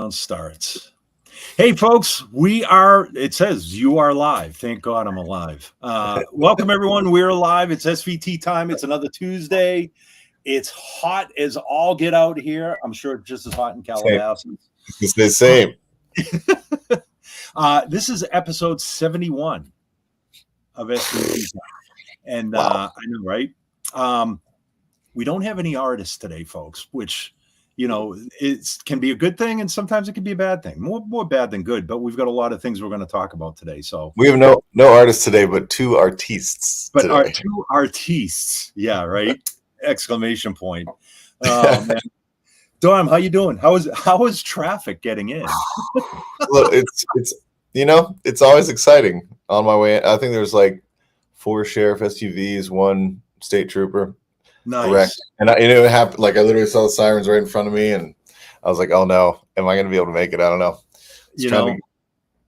Starts. Hey, folks, it says you are live. Thank God I'm alive. Welcome, everyone. We're live. It's SVT time. It's another Tuesday. It's hot as all get out here. I'm sure it's just as hot in Calabasas. It's the same. This is episode 71 of SVT time. And Wow. I know, right? We don't have any artists today, folks, which it can be a good thing, and sometimes it can be a bad thing. More bad than good, but we've got a lot of things we're going to talk about today. So we have no artists today, but two artistes. But our two artistes, yeah, right? Exclamation point. Man. Dom, how you doing? How is traffic getting in? Look, it's always exciting on my way in. I think there's like 4 sheriff SUVs, 1 state trooper. Nice. Correct. And it happened. Like I literally saw the sirens right in front of me, and I was like, "Oh no, am I going to be able to make it? I don't know." Trying to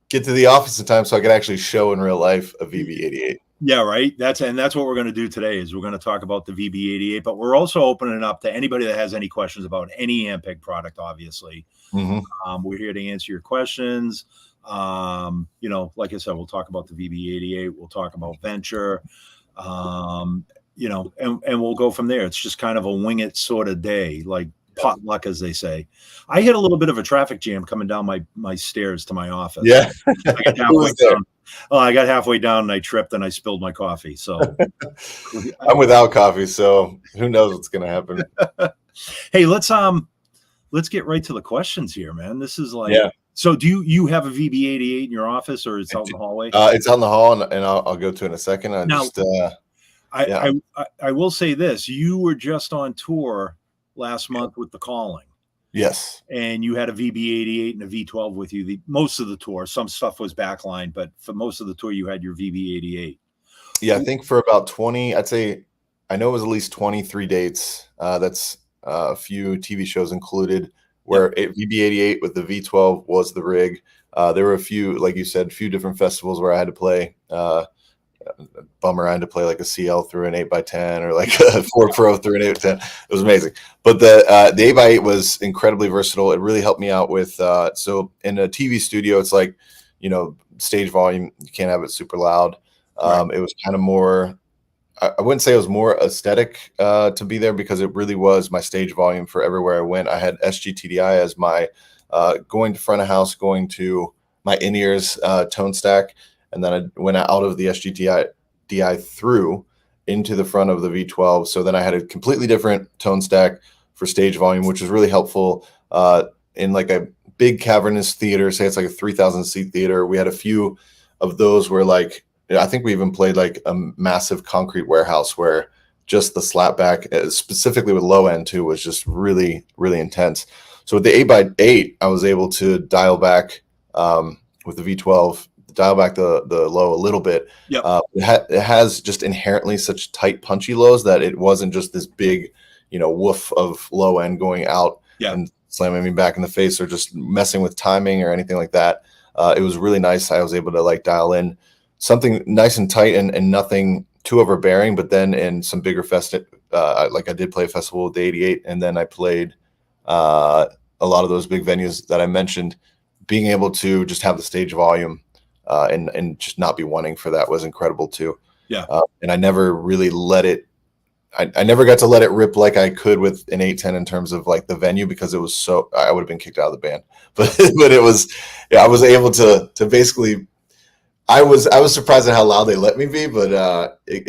get to the office in time so I could actually show in real life a VB-88. Yeah, right. That's what we're going to do today. Is we're going to talk about the VB-88, but we're also opening it up to anybody that has any questions about any Ampeg product. Obviously, we're here to answer your questions. Like I said, we'll talk about the VB-88. We'll talk about Venture. And we'll go from there. It's just kind of a wing it sort of day, like potluck, as they say. I hit a little bit of a traffic jam coming down my stairs to my office. Yeah. I got halfway down and I tripped and I spilled my coffee. So I'm without coffee, so who knows what's going to happen. Hey, let's get right to the questions here, man. This is like, So do you have a VB-88 in your office, or it's out in the hallway? It's out in the hall, and I'll go to it in a second. I will say this. You were just on tour last month with The Calling. Yes. And you had a VB-88 and a V12 with you. Most of the tour. Some stuff was backline, but for most of the tour, you had your VB-88. Yeah, I think for about 20, I'd say, I know it was at least 23 dates. That's a few TV shows included, where VB-88 with the V12 was the rig. There were a few, like you said, a few different festivals where I had to play bummer, I had to play like a CL through an 8x10 or like a 4 Pro through an 8x10. It was amazing. But the 8x8 was incredibly versatile. It really helped me out with so in a TV studio, it's like, stage volume, you can't have it super loud. Right. It was kind of more, I wouldn't say it was more aesthetic to be there, because it really was my stage volume for everywhere I went. I had SG-TDI as my going to front of house, going to my in-ears tone stack. And then I went out of the SG-TDI through into the front of the V12. So then I had a completely different tone stack for stage volume, which was really helpful in like a big cavernous theater. Say it's like a 3,000 seat theater. We had a few of those where, like, I think we even played like a massive concrete warehouse where just the slapback, specifically with low end too, was just really, really intense. So with the 8x8, I was able to dial back with the V12, dial back the low a little bit. Yep. It has just inherently such tight, punchy lows that it wasn't just this big, woof of low end going out and slamming me back in the face or just messing with timing or anything like that. It was really nice. I was able to like dial in something nice and tight and nothing too overbearing. But then in some bigger like I did play a festival with the 88, and then I played a lot of those big venues that I mentioned. Being able to just have the stage volume and just not be wanting for that was incredible too. Yeah. And I never really let it, I never got to let it rip like I could with an 810 in terms of like the venue, because it was so, I would have been kicked out of the band, but it was, I was able to basically, I was surprised at how loud they let me be, but it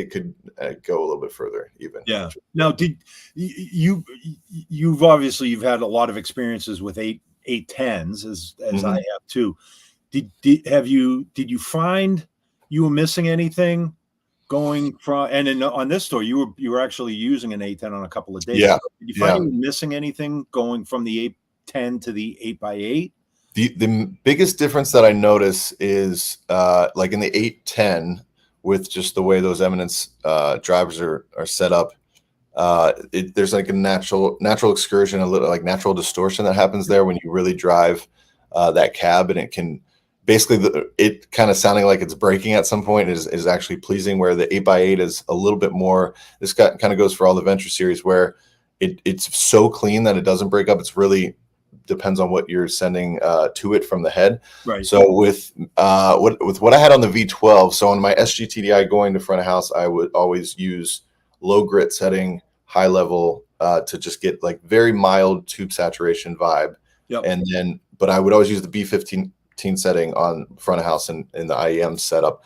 could go a little bit further even. Yeah. Now, did you've obviously had a lot of experiences with 810s as I have too. Did you find you were missing anything going from, and on this tour you were actually using an 810 on a couple of days. Yeah. Did you find you were missing anything going from the 810 to the 8x8? The biggest difference that I notice is like in the 810, with just the way those Eminence drivers are set up, there's like a natural excursion, a little like natural distortion that happens there when you really drive that cab, and it can basically it kind of sounding like it's breaking at some point is actually pleasing, where the 8x8 is a little bit more, this kind of goes for all the Venture series, where it's so clean that it doesn't break up. It's really depends on what you're sending to it from the head. Right. So with what I had on the V12, so on my SGTDI going to front of house, I would always use low grit setting, high level to just get like very mild tube saturation vibe. Yep. And then, but I would always use the B15 setting on front of house and in the IEM setup.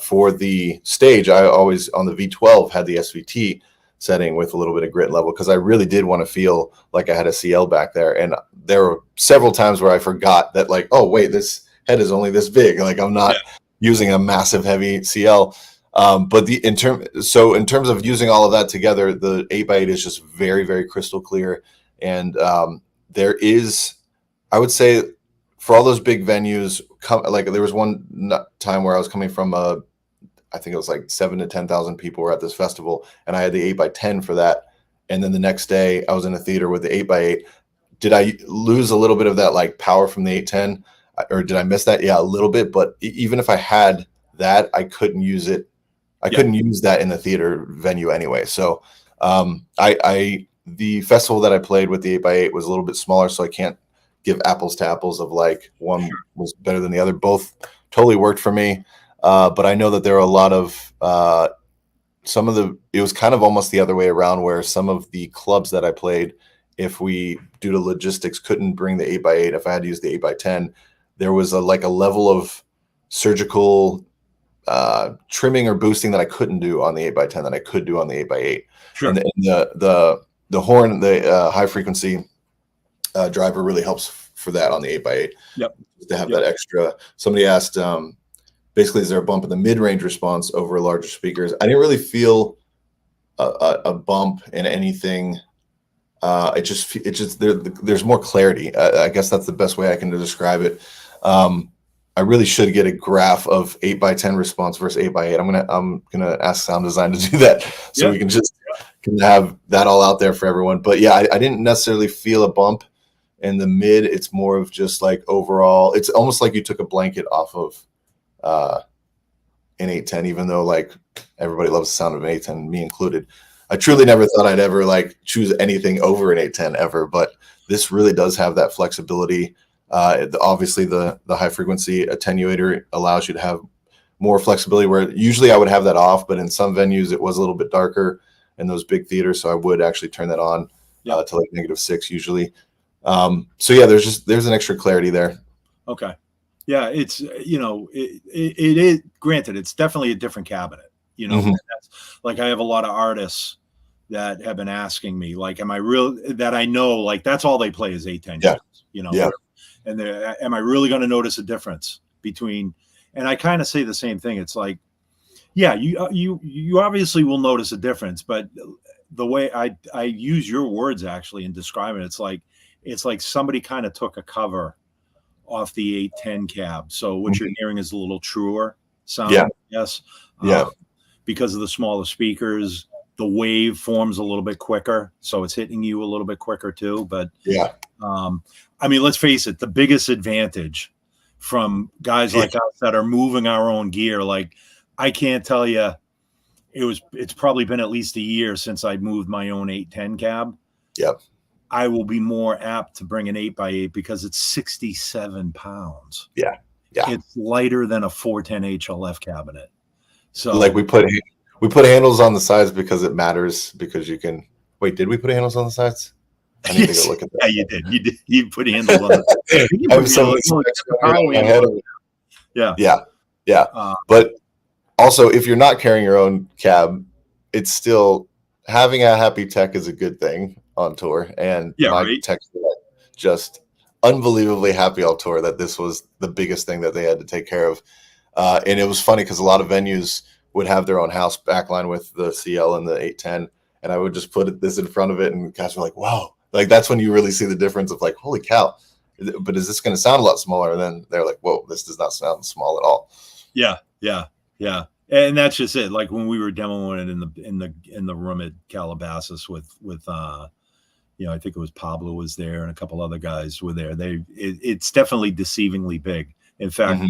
For the stage, I always on the V12 had the SVT setting with a little bit of grit level because I really did want to feel like I had a CL back there. And there were several times where I forgot that, like, oh wait, this head is only this big. Like I'm not using a massive heavy CL. But in terms of using all of that together, the 8x8 is just very, very crystal clear. And there is, I would say, for all those big venues, like there was one time where I was coming from I think it was like 7,000 to 10,000 people were at this festival, and I had the 8x10 for that. And then the next day, I was in a theater with the 8x8. Did I lose a little bit of that like power from the 810, or did I miss that? Yeah, a little bit. But even if I had that, I couldn't use it. I couldn't use that in the theater venue anyway. So the festival that I played with the 8x8 was a little bit smaller, so I can't give apples to apples of like one was better than the other. Both totally worked for me. But I know that there are a lot of it was kind of almost the other way around, where some of the clubs that I played, if we, due to logistics, couldn't bring the 8x8, if I had to use the 8x10, there was a level of surgical trimming or boosting that I couldn't do on the 8x10 that I could do on the 8x8. Sure. And the horn, the high frequency driver really helps for that on the 8x8. Yep. To have that extra. Somebody asked, basically, is there a bump in the mid-range response over larger speakers? I didn't really feel a bump in anything. It just there's more clarity. I guess that's the best way I can describe it. I really should get a graph of 8x10 response versus 8x8. I'm gonna ask sound design to do that, so we can just have that all out there for everyone. But yeah, I didn't necessarily feel a bump in the mid. It's more of just like overall. It's almost like you took a blanket off of an 810, even though like everybody loves the sound of an 810, me included. I truly never thought I'd ever like choose anything over an 810 ever, but this really does have that flexibility. Obviously the high frequency attenuator allows you to have more flexibility, where usually I would have that off, but in some venues it was a little bit darker in those big theaters, so I would actually turn that on to like -6 usually. So yeah, there's an extra clarity there. Okay. Yeah, it's, it is, granted, it's definitely a different cabinet, that's, like, I have a lot of artists that have been asking me, like, am I real, that I know, like, that's all they play is 810, and am I really going to notice a difference between, and I kind of say the same thing. It's like, yeah, you obviously will notice a difference, but the way I use your words actually in describing it, it's like somebody kind of took a cover off the 810 cab, so what you're hearing is a little truer sound. Because of the smaller speakers, the wave forms a little bit quicker, so it's hitting you a little bit quicker too. But I mean, let's face it, the biggest advantage from guys like us that are moving our own gear, like, I can't tell you, it's probably been at least a year since I moved my own 810 cab. I will be more apt to bring an 8x8 because it's 67 pounds. It's lighter than a 410 HLF cabinet. So like we put handles on the sides because it matters, because you can wait. Did we put handles on the sides? I need to go look at that. Yeah, you did. You did. You put handles on the But also, if you're not carrying your own cab, it's still having a happy tech is a good thing on tour. And my techs were just unbelievably happy on tour that this was the biggest thing that they had to take care of. And it was funny because a lot of venues would have their own house backline with the CL and the 810, and I would just put this in front of it, and guys were like, wow. Like, that's when you really see the difference of like, holy cow, but is this going to sound a lot smaller? And then they're like, whoa, this does not sound small at all. Yeah. And that's just it. Like when we were demoing it in the room at Calabasas with I think it was Pablo was there and a couple other guys were there. It's definitely deceivingly big. In fact,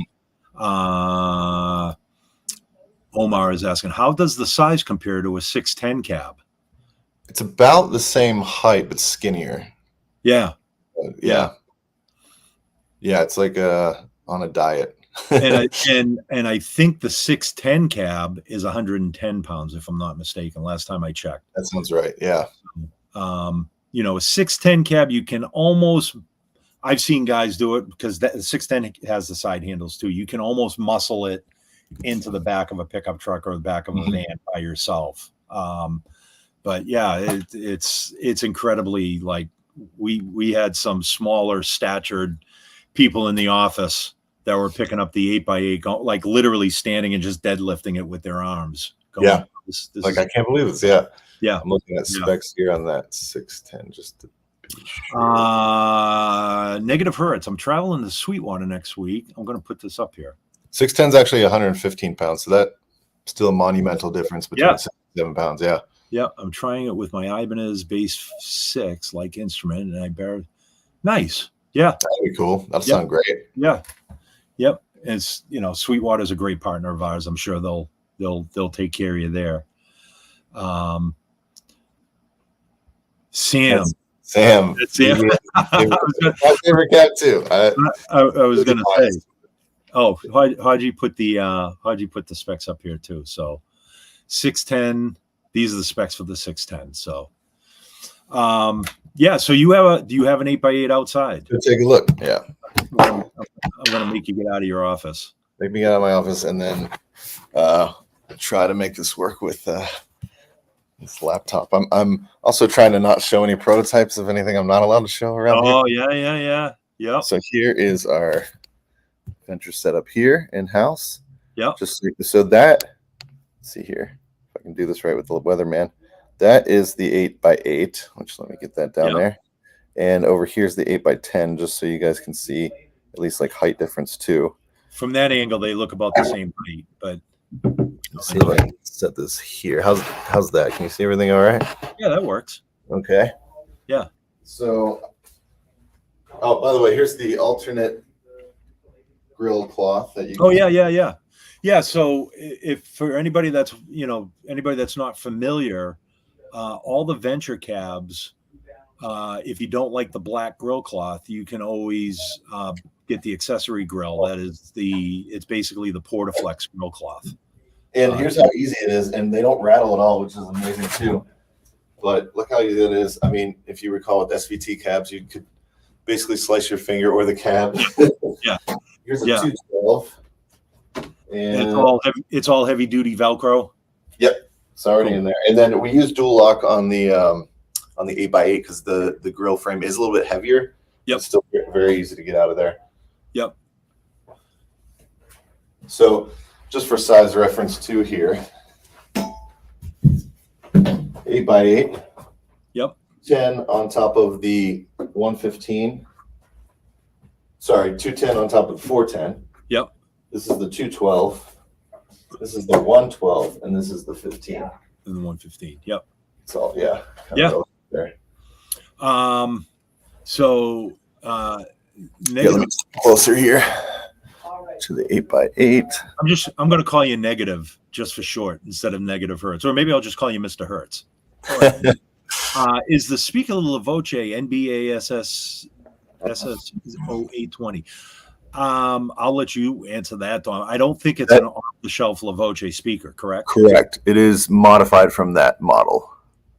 Omar is asking, how does the size compare to a 610 cab? It's about the same height, but skinnier. Yeah. Yeah, it's like on a diet. and I think the 610 cab is 110 pounds, if I'm not mistaken. Last time I checked. That sounds right. Yeah. You know, a 610 cab, you can almost. I've seen guys do it because the 610 has the side handles too. You can almost muscle it into the back of a pickup truck or the back of a van by yourself. But yeah, it's incredibly, like, we had some smaller statured people in the office that were picking up the 8x8, like literally standing and just deadlifting it with their arms. Going, this like, I can't believe this. Yeah. Yeah. I'm looking at specs here on that 610 just to be sure. Negative hertz. I'm traveling to Sweetwater next week. I'm going to put this up here. 610 is actually 115 pounds. So that's still a monumental difference between 7 pounds. Yeah. Yeah. I'm trying it with my Ibanez Base 6 like instrument, and I barely. Nice. Yeah. That'd be cool. That'll sound great. Yeah. Yep. It's, you know, Sweetwater's a great partner of ours. I'm sure they'll take care of you there. Sam. That's Sam. My favorite cat too. I was gonna say. Oh, how'd you put the specs up here too? So 610. These are the specs for the 610. So yeah. So do you have an 8x8 outside? Let's take a look. Yeah. I'm gonna make you get out of your office. Make me get out of my office and then try to make this work with this laptop. I'm also trying to not show any prototypes of anything I'm not allowed to show around here. Oh, yeah. So here is our venture setup here in-house. Yeah. So that, let's see here. If I can do this right with the weatherman. That is the 8x8, which let me get that down there. And over here's the 8x10, just so you guys can see at least like height difference too. From that angle, they look about the same height, but let's see if I can set this here. How's that? Can you see everything all right? Yeah, that works. Okay. Yeah. So, oh, by the way, here's the alternate grill cloth that you can Yeah. So if for anybody that's not familiar, all the venture cabs, if you don't like the black grill cloth, you can always get the accessory grill. It's basically the Portaflex grill cloth. And here's how easy it is, and they don't rattle at all, which is amazing too. But look how easy it is. I mean, if you recall with SVT cabs, you could basically slice your finger or the cab. Yeah. Here's a 212. And it's all heavy duty Velcro. Yep. It's already in there. And then we use dual lock on the 8x8 because the grill frame is a little bit heavier. Yep. It's still very easy to get out of there. Yep. So just for size reference too here, 8x8. Yep. 10 on top of the 115. Sorry, 210 on top of the 410. Yep. This is the 212. This is the 112, and this is the 15. And the 115. Yep. It's all there. So let me closer here to the 8x8. I'm going to call you negative just for short instead of negative hertz, or maybe I'll just call you Mr. Hertz. Is the speaker LaVoce NBASS SS0820? I'll let you answer that, Don. I don't think it's an off-the-shelf LaVoce speaker, correct? Correct. It is modified from that model.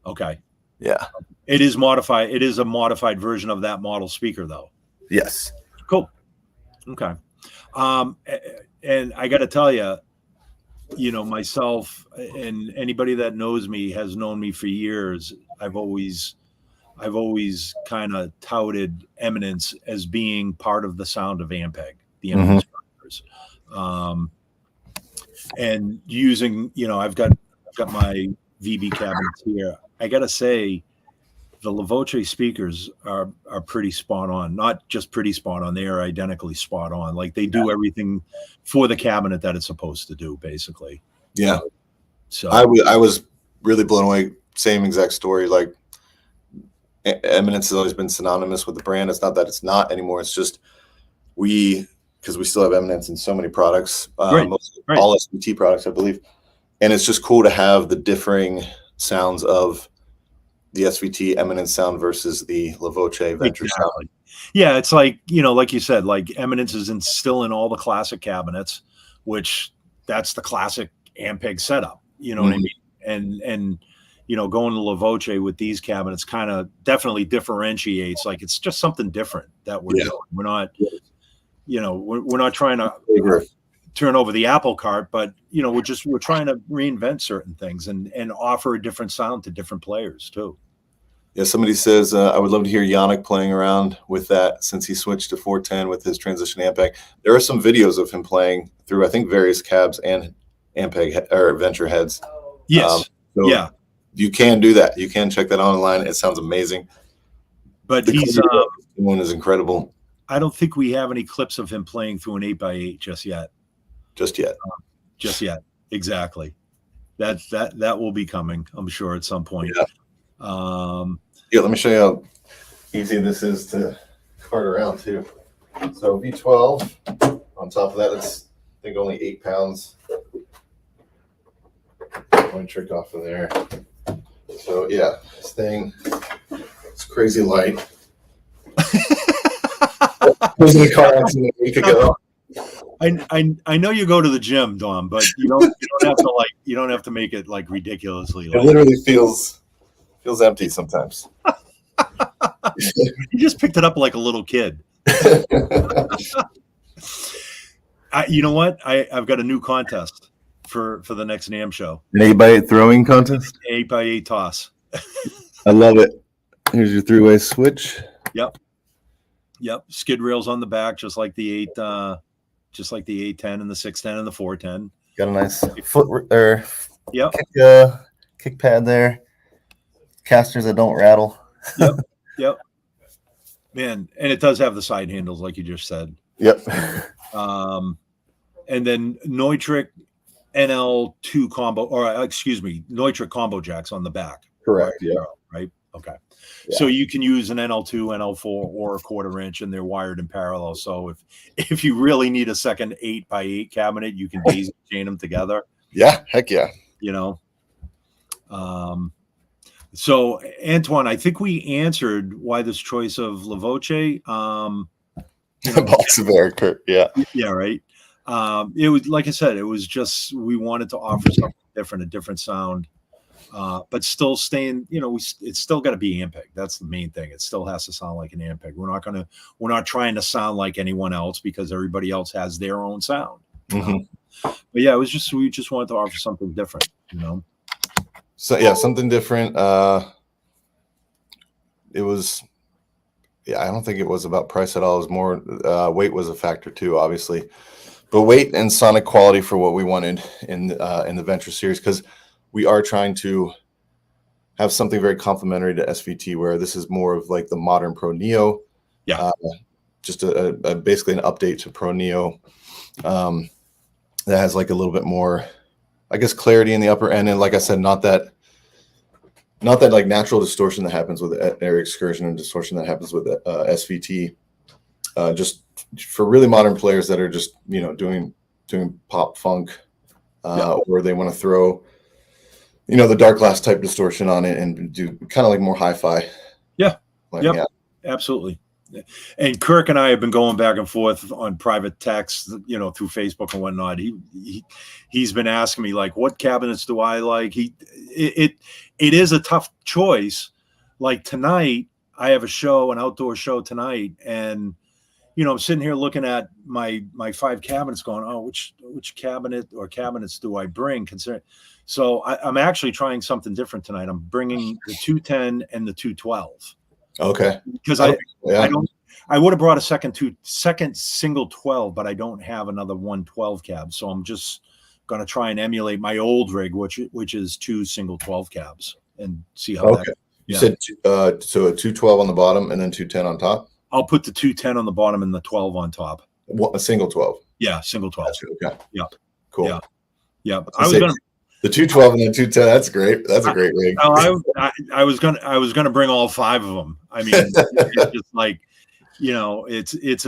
Okay. Yeah. It is modified. It is a modified version of that model speaker, though. Yes. Cool. Okay. And I got to tell you, myself and anybody that knows me has known me for years. I've always kind of touted Eminence as being part of the sound of Ampeg, the Eminence speakers. And using, I've got my VB cabinets here. I got to say, the LaVoce speakers are pretty spot on. Not just pretty spot on, they are identically spot on. Like they do everything for the cabinet that it's supposed to do, basically. Yeah. So I was really blown away. Same exact story. Like Eminence has always been synonymous with the brand. It's not that it's not anymore. It's just because we still have Eminence in so many products, all SVT products, I believe. And it's just cool to have the differing sounds of the SVT Eminence sound versus the LaVoce Venture sound. Yeah, it's like, like you said, like Eminence is still in all the classic cabinets, which that's the classic Ampeg setup. You know what I mean? And going to La Voce with these cabinets kind of definitely differentiates. Like it's just something different that we're doing. We're not, we're not trying to turn over the apple cart, but we're trying to reinvent certain things and offer a different sound to different players too. Yeah, somebody says, I would love to hear Yannick playing around with that since he switched to 410 with his transition Ampeg. There are some videos of him playing through, I think, various cabs and Ampeg or Venture heads. Yes. So you can do that. You can check that online. It sounds amazing. But the one is incredible. I don't think we have any clips of him playing through an 8x8 just yet. Just yet. Exactly. That will be coming, I'm sure, at some point. Let me show you how easy this is to cart around too. So V12 on top of that, it's I think only 8 pounds. One trick off of there. So yeah, this thing, it's crazy light. Was in a car accident a week ago. I know you go to the gym, Dom, but you don't have to make it like ridiculously. It literally feels empty sometimes. You just picked it up like a little kid. You know what? I've got a new contest for the next NAMM show. An 8x8 throwing contest? 8x8 toss. I love it. Here's your 3-way switch. Yep. Skid rails on the back, just like the 810 and the 610 and the 410. Got a nice foot or kick pad there. Casters that don't rattle. Yep. Man, and it does have the side handles, like you just said. Yep. And then Neutrik NL2 combo, or Neutrik combo jacks on the back. Correct. Yeah. Right. Okay. Yeah. So you can use an NL2, NL4, or a 1/4 inch, and they're wired in parallel. So if you really need a second 8x8 cabinet, you can daisy chain them together. Yeah. Heck yeah. So Antoine, I think we answered why this choice of La Voce. Box of air, Kurt. Yeah. Yeah. Right. It was, like I said, it was just, we wanted to offer something different, a different sound, but still staying, it's still got to be Ampeg. That's the main thing. It still has to sound like an Ampeg. We're not trying to sound like anyone else because everybody else has their own sound. But yeah, we just wanted to offer something different, So yeah, something different. It was, I don't think it was about price at all. It was more weight was a factor too, obviously, but weight and sonic quality for what we wanted in the Venture series, because we are trying to have something very complementary to SVT, where this is more of like the modern Pro Neo. Yeah. Just basically an update to Pro Neo that has like a little bit more, I guess, clarity in the upper end, and like I said, not that like natural distortion that happens with air excursion and distortion that happens with SVT. Just for really modern players that are just doing pop funk, or they want to throw the dark glass type distortion on it and do kind of like more hi-fi. Yeah. Absolutely. And Kirk and I have been going back and forth on private text, through Facebook and whatnot. He's been asking me like, what cabinets do I like? It is a tough choice. Like tonight, I have an outdoor show tonight, and I'm sitting here looking at my 5 cabinets, going, oh, which cabinet or cabinets do I bring? So I'm actually trying something different tonight. I'm bringing the 210 and the 212. Okay. Because I would have brought a second single 12, but I don't have another 112 cab. So I'm just going to try and emulate my old rig, which is 2 single 12 cabs, and see how that. You said so a 212 on the bottom and then 210 on top? I'll put the 210 on the bottom and the 12 on top. A single 12? Yeah, single 12. Okay. Yeah. Cool. Yeah. The 212 and then 210. That's great. That's a great rig. I was gonna bring all 5 of them. I mean, it's just like, it's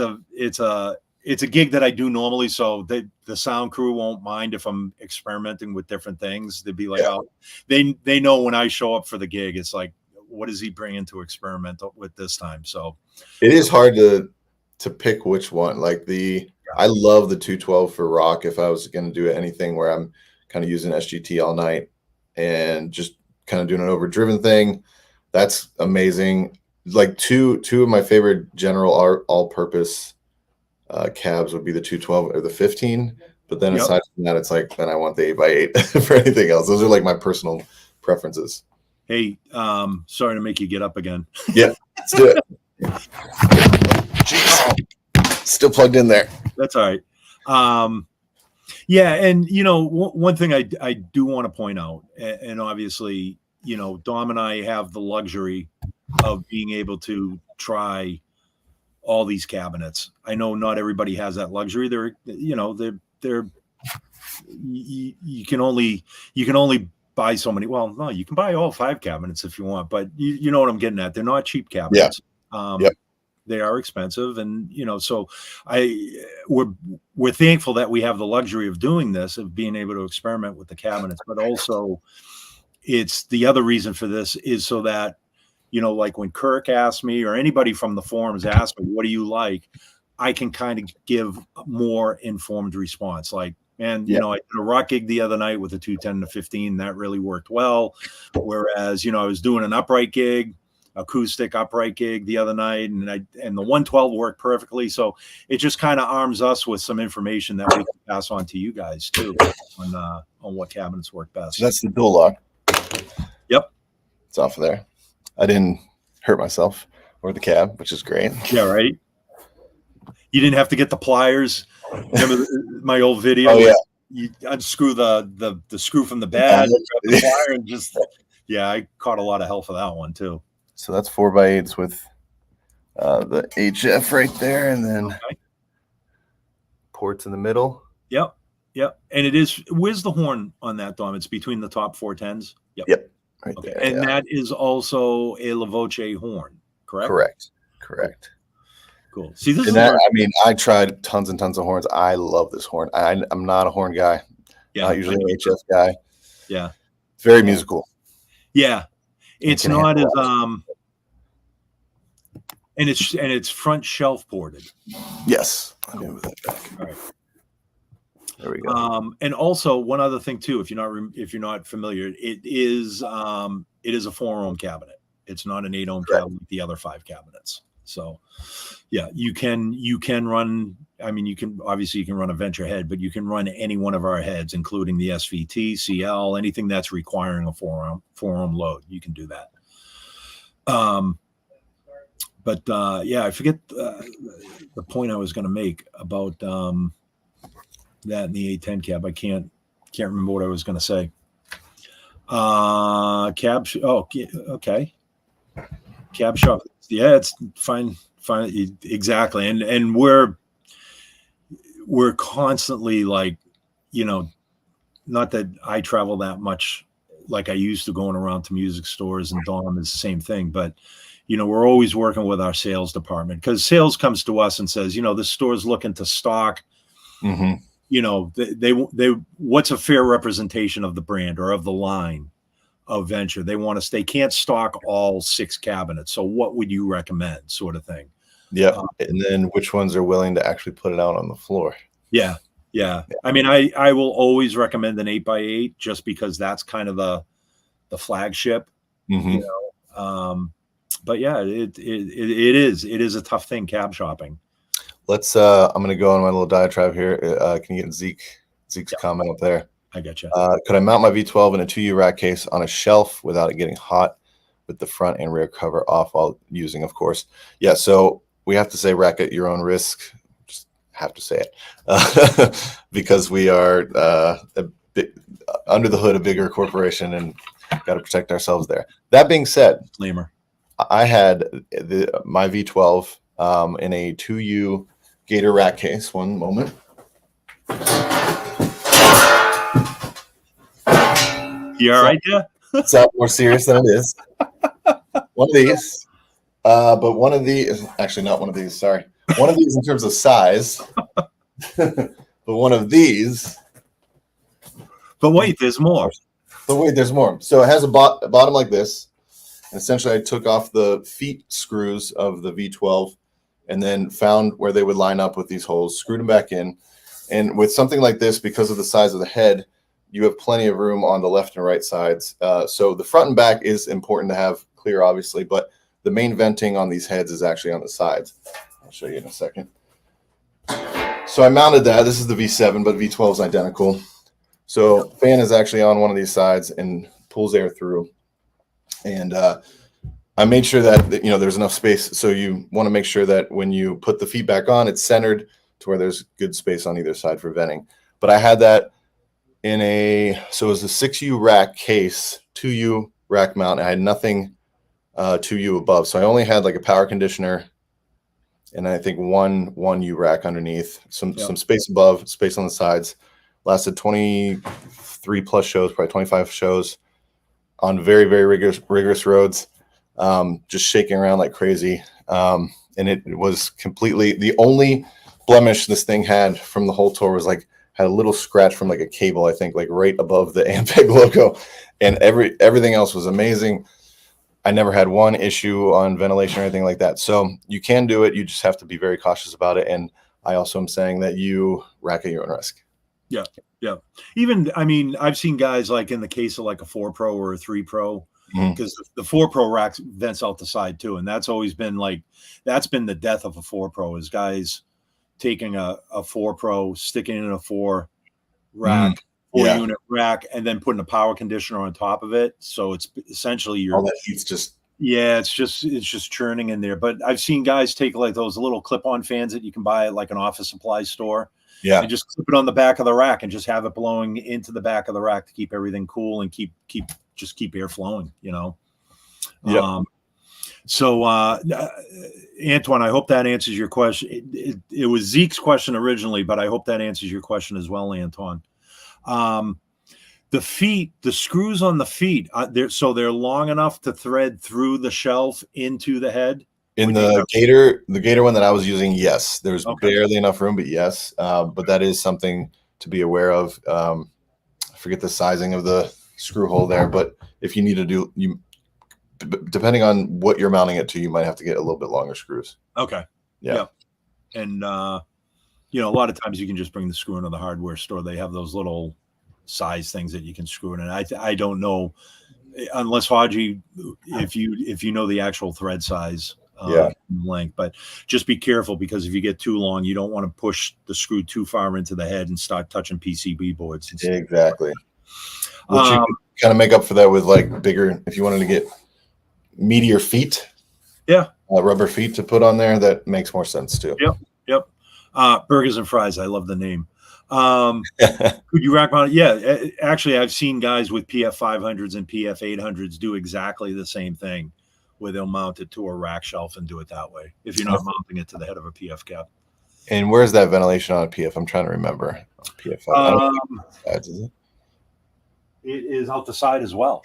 a gig that I do normally, so the sound crew won't mind if I'm experimenting with different things. They'd be like, oh, they know when I show up for the gig, it's like, what is he bringing to experiment with this time? So it is hard to pick which one. Like I love the 212 for rock. If I was going to do anything where I'm kind of using SGT all night and just kind of doing an overdriven thing, that's amazing. Like two of my favorite general all-purpose cabs would be the 212 or the 15. But then aside from that, it's like, then I want the 8x8 for anything else. Those are like my personal preferences. Hey, sorry to make you get up again. Yeah, let's do it. Jeez. Still plugged in there. That's all right. Yeah, and one thing I do want to point out, and obviously, Dom and I have the luxury of being able to try all these cabinets. I know not everybody has that luxury. You can only buy so many. Well, no, you can buy all 5 cabinets if you want, but you know what I'm getting at. They're not cheap cabinets. Yeah. They are expensive, and so we're thankful that we have the luxury of doing this, of being able to experiment with the cabinets. But also, it's the other reason for this is so that like when Kirk asked me, or anybody from the forums asked me, what do you like? I can kind of give more informed response. Like, man, I did a rock gig the other night with a 210 to 15. That really worked well. Whereas, I was doing an upright gig, acoustic upright gig the other night, and the 112 worked perfectly. So it just kind of arms us with some information that we can pass on to you guys too on what cabinets work best. So that's the dual lock. Yep. It's off of there. I didn't hurt myself or the cab, which is great. Yeah, right. You didn't have to get the pliers. Remember my old video? Oh, yeah. You unscrew the screw from the bed, the plier, and just I caught a lot of hell for that one too. So that's 4x8s with the HF right there, and then ports in the middle. Yep. And it is. Where's the horn on that, Dom? It's between the top 410s. Yep. Right okay. There, and that is also a La Voce horn, correct? Correct. Cool. See, this and I mean, I tried tons and tons of horns. I love this horn. I'm not a horn guy. Yeah, not usually an HF guy. Yeah. Very musical. Yeah. It's not as and it's front shelf ported. Yes. Let me move that back. All right. There we go. And also one other thing too, if you're not familiar, it is a 4-ohm cabinet. It's not an 8-ohm cabinet like the other 5 cabinets. So yeah, you can run. I mean, you can run a Venture head, but you can run any one of our heads, including the SVT, CL, anything that's requiring a 4-ohm load. You can do that. But I forget the point I was going to make about that in the 810 cab. I can't remember what I was going to say. Cab. Okay. Cab shop. Yeah, it's fine. Exactly. And we're constantly like, not that I travel that much like I used to, going around to music stores, and Dom is the same thing, but we're always working with our sales department, because sales comes to us and says, this store's looking to stock. Mm-hmm. They what's a fair representation of the brand or of the line of Venture? They can't stock all 6 cabinets. So what would you recommend, sort of thing? Yeah. And then which ones are willing to actually put it out on the floor? Yeah. I mean, I will always recommend an 8x8 just because that's kind of the flagship, mm-hmm. But yeah, it is a tough thing, cab shopping. Let's I'm going to go on my little diatribe here. Can you get Zeke's comment up there? I got you. Could I mount my V12 in a 2U rack case on a shelf without it getting hot, with the front and rear cover off while using, of course? Yeah, so we have to say rack at your own risk. Just have to say it because we are under the hood a bigger corporation and got to protect ourselves there. That being said, disclaimer. I had my V12 in a 2U Gator rack case. One moment. You all right, yeah? It's not more serious than it is. One of these, but one of these, actually not one of these, sorry. One of these in terms of size, but one of these. But wait, there's more. So it has a bottom like this, And essentially, I took off the feet screws of the V12 and then found where they would line up with these holes, screwed them back in. And with something like this, because of the size of the head, you have plenty of room on the left and right sides. So the front and back is important to have clear, obviously, but the main venting on these heads is actually on the sides. I'll show you in a second. So I mounted that. This is the V7, but V12 is identical. So fan is actually on one of these sides and pulls air through. And I made sure that there's enough space. So you want to make sure that when you put the feet back on, it's centered to where there's good space on either side for venting. But I had that in so it was a 6U rack case, 2U rack mount. I had nothing 2U above. So I only had like a power conditioner and I think one 1U rack underneath, some space above, space on the sides. Lasted 23 plus shows, probably 25 shows on very, very rigorous roads, just shaking around like crazy. And it was completely, the only blemish this thing had from the whole tour was had a little scratch from like a cable, I think, like right above the Ampeg logo. And everything else was amazing. I never had one issue on ventilation or anything like that. So you can do it. You just have to be very cautious about it. And I also am saying that you rack at your own risk. Yeah. Yeah. Even, I mean, I've seen guys like in the case of like a 4 Pro or a 3 Pro, because the 4 Pro rack vents out the side too. And that's always been that's been the death of a 4 Pro is guys taking a 4 Pro, sticking in a 4 rack, 4-unit rack, and then putting a power conditioner on top of it. So it's essentially all that heat's just it's just churning in there. But I've seen guys take like those little clip-on fans that you can buy at like an office supply store. Yeah. And just clip it on the back of the rack and just have it blowing into the back of the rack to keep everything cool and keep air flowing, Yeah. So Antoine, I hope that answers your question. It was Zeke's question originally, but I hope that answers your question as well, Antoine. The screws on the feet, they're long enough to thread through the shelf into the head. In the Gator one that I was using, yes, there's barely enough room, but yes, but that is something to be aware of. I forget the sizing of the screw hole there, but if you need to depending on what you're mounting it to, you might have to get a little bit longer screws. Okay. Yeah. And a lot of times you can just bring the screw into the hardware store. They have those little size things that you can screw in. And I don't know, unless Haji, if you know the actual thread size. Length, but just be careful because if you get too long, you don't want to push the screw too far into the head and start touching PCB boards. Exactly. Which you can kind of make up for that with like bigger, if you wanted to get meatier feet, rubber feet to put on there, that makes more sense too. Yep. Burgers and fries. I love the name. Could you rack mount it? Yeah, actually, I've seen guys with PF 500s and PF 800s do exactly the same thing, where they'll mount it to a rack shelf and do it that way if you're not mounting it to the head of a PF cap. And where's that ventilation on a PF? I'm trying to remember. PF. It is out the side as well.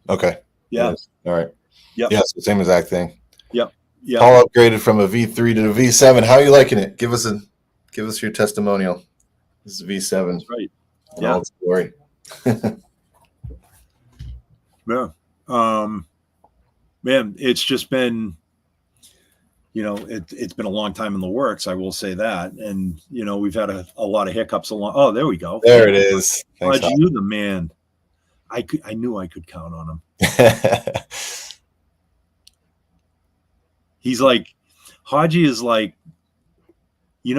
Okay. Yeah. All right. Yeah. Yeah, it's the same exact thing. Yep. Yeah. All upgraded from a V3 to a V7. How are you liking it? Give us your testimonial. This is V7. That's right. All its glory. Yeah. Man, it's just been, it's been a long time in the works. I will say that. And, we've had a lot of hiccups along. Oh, there we go. There it is. Thanks, you the man. I knew I could count on him. He's like, Haji is like, you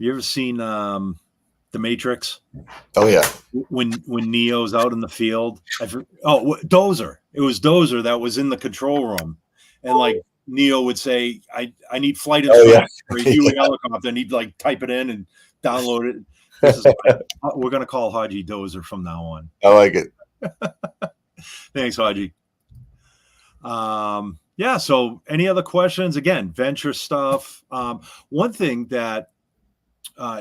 ever seen The Matrix? Oh yeah. When Neo's out in the field, Dozer. It was Dozer that was in the control room, and like Neo would say, "I need flight instructions for a Huey helicopter," and he'd like type it in and download it. We're gonna call Haji Dozer from now on. I like it. Thanks, Haji. So any other questions? Again, venture stuff. One thing that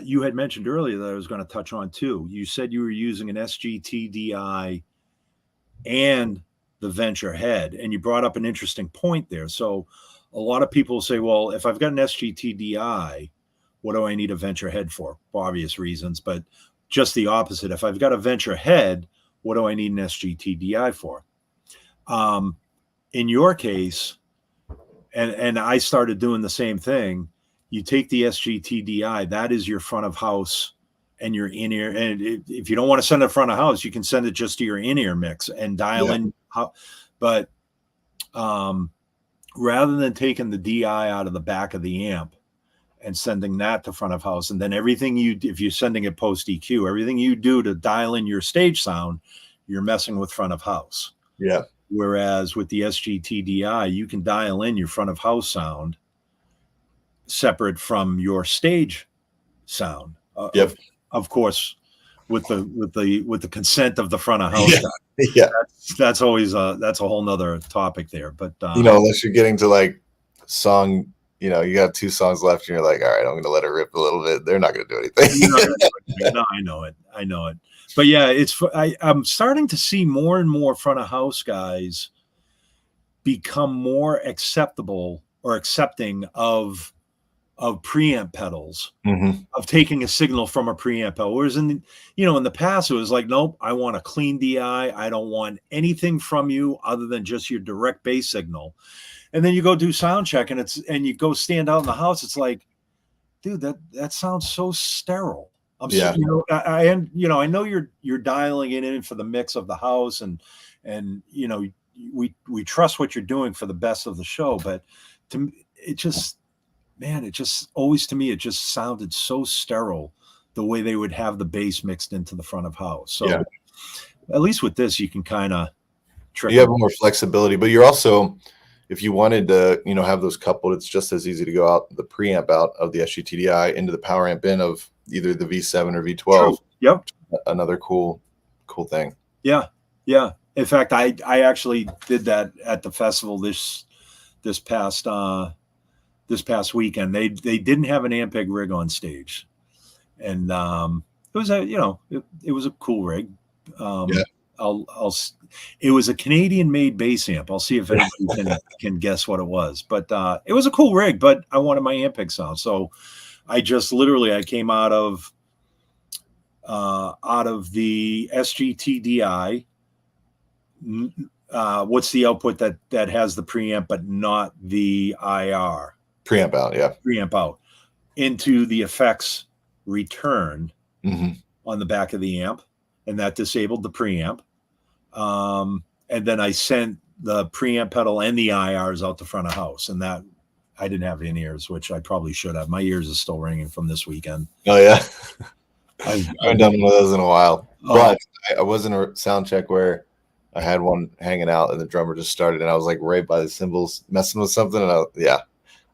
you had mentioned earlier that I was going to touch on too. You said you were using an SGTDI and the venture head, and you brought up an interesting point there. So a lot of people say, well, if I've got an SGTDI, what do I need a venture head for obvious reasons? But just the opposite. If I've got a venture head, what do I need an SGTDI for? In your case, and I started doing the same thing. You take the SGTDI, that is your front of house and your in-ear. And if you don't want to send it front of house, you can send it just to your in-ear mix and dial in. But rather than taking the DI out of the back of the amp and sending that to front of house, and then everything if you're sending it post EQ, everything you do to dial in your stage sound, you're messing with front of house. Yeah. Whereas with the SGTDI, you can dial in your front of house sound separate from your stage sound. Of course, with the consent of the front of house. Yeah. That's always that's a whole nother topic there. But unless you're getting to like song, you got 2 songs left and you're like, all right, I'm going to let it rip a little bit. They're not going to do anything. No, I know it. But yeah, I'm starting to see more and more front of house guys become more acceptable or accepting of preamp pedals, of taking a signal from a preamp pedal. Whereas in the past, it was like, nope, I want a clean DI. I don't want anything from you other than just your direct bass signal. And then you go do sound check and you go stand out in the house. It's like, dude, that sounds so sterile. I know you're dialing it in for the mix of the house and we trust what you're doing for the best of the show, but it just always, to me, it just sounded so sterile the way they would have the bass mixed into the front of house. So at least with this, you can kind of you have more flexibility, but you're also, if you wanted to, have those coupled, it's just as easy to go out the preamp out of the SGTDI into the power amp in of either the V7 or V12. True. Yep. Another cool thing. Yeah. Yeah. In fact, I actually did that at the festival this past weekend. They didn't have an Ampeg rig on stage, and it was a cool rig. It was a Canadian made bass amp. I'll see if anybody can guess what it was, but it was a cool rig, but I wanted my Ampeg sound. So I just I came out of the SGTDI. What's the output that has the preamp, but not the IR? Preamp out. Yeah. Preamp out into the effects return on the back of the amp. And that disabled the preamp. And then I sent the preamp pedal and the IRs out the front of house. And that I didn't have in-ears, which I probably should have. My ears are still ringing from this weekend. Oh, yeah. I haven't done one of those in a while. But I was in a sound check where I had one hanging out and the drummer just started and I was like right by the cymbals messing with something. And I'll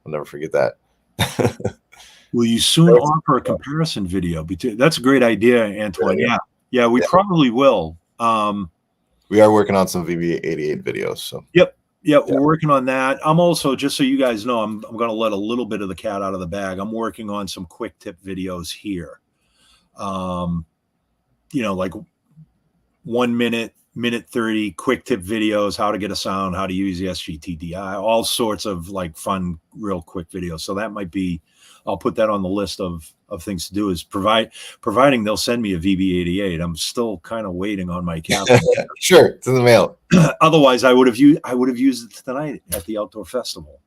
never forget that. Will you soon offer a comparison video? That's a great idea, Antoine. Yeah, we probably will. We are working on some VB-88 videos. So Yep, we're working on that. I'm also, just so you guys know, I'm going to let a little bit of the cat out of the bag. I'm working on some quick tip videos here. Like 1 minute, minute 30 quick tip videos, how to get a sound, how to use the SGTDI, all sorts of like fun, real quick videos. So that might be, I'll put that on the list of things to do, is providing they'll send me a VB-88. I'm still kind of waiting on my cap. Sure, it's in the mail. Otherwise, I would have used it tonight at the outdoor festival.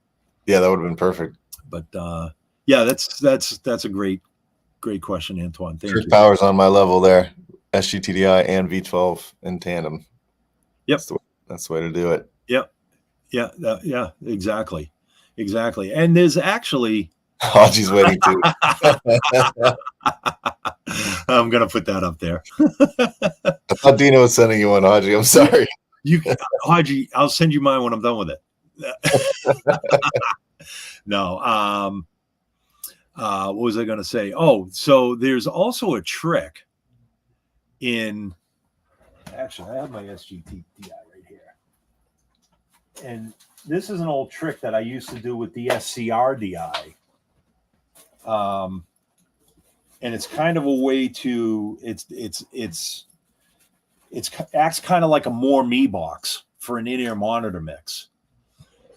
Yeah, that would have been perfect. But that's a great question, Antoine. Thank you. Power's on my level there. SGTDI and V12 in tandem. Yep, that's the way to do it. Yep. Yeah, exactly. And there's actually Haji's waiting too. I'm gonna put that up there. I thought Dino was sending you one, Haji. I'm sorry. Haji, I'll send you mine when I'm done with it. No. What was I gonna say? Oh, so there's also a trick in. Actually, I have my SGTDI right here, and this is an old trick that I used to do with the SCR-DI. And it's kind of a way to acts kind of like a Morei box for an in-ear monitor mix.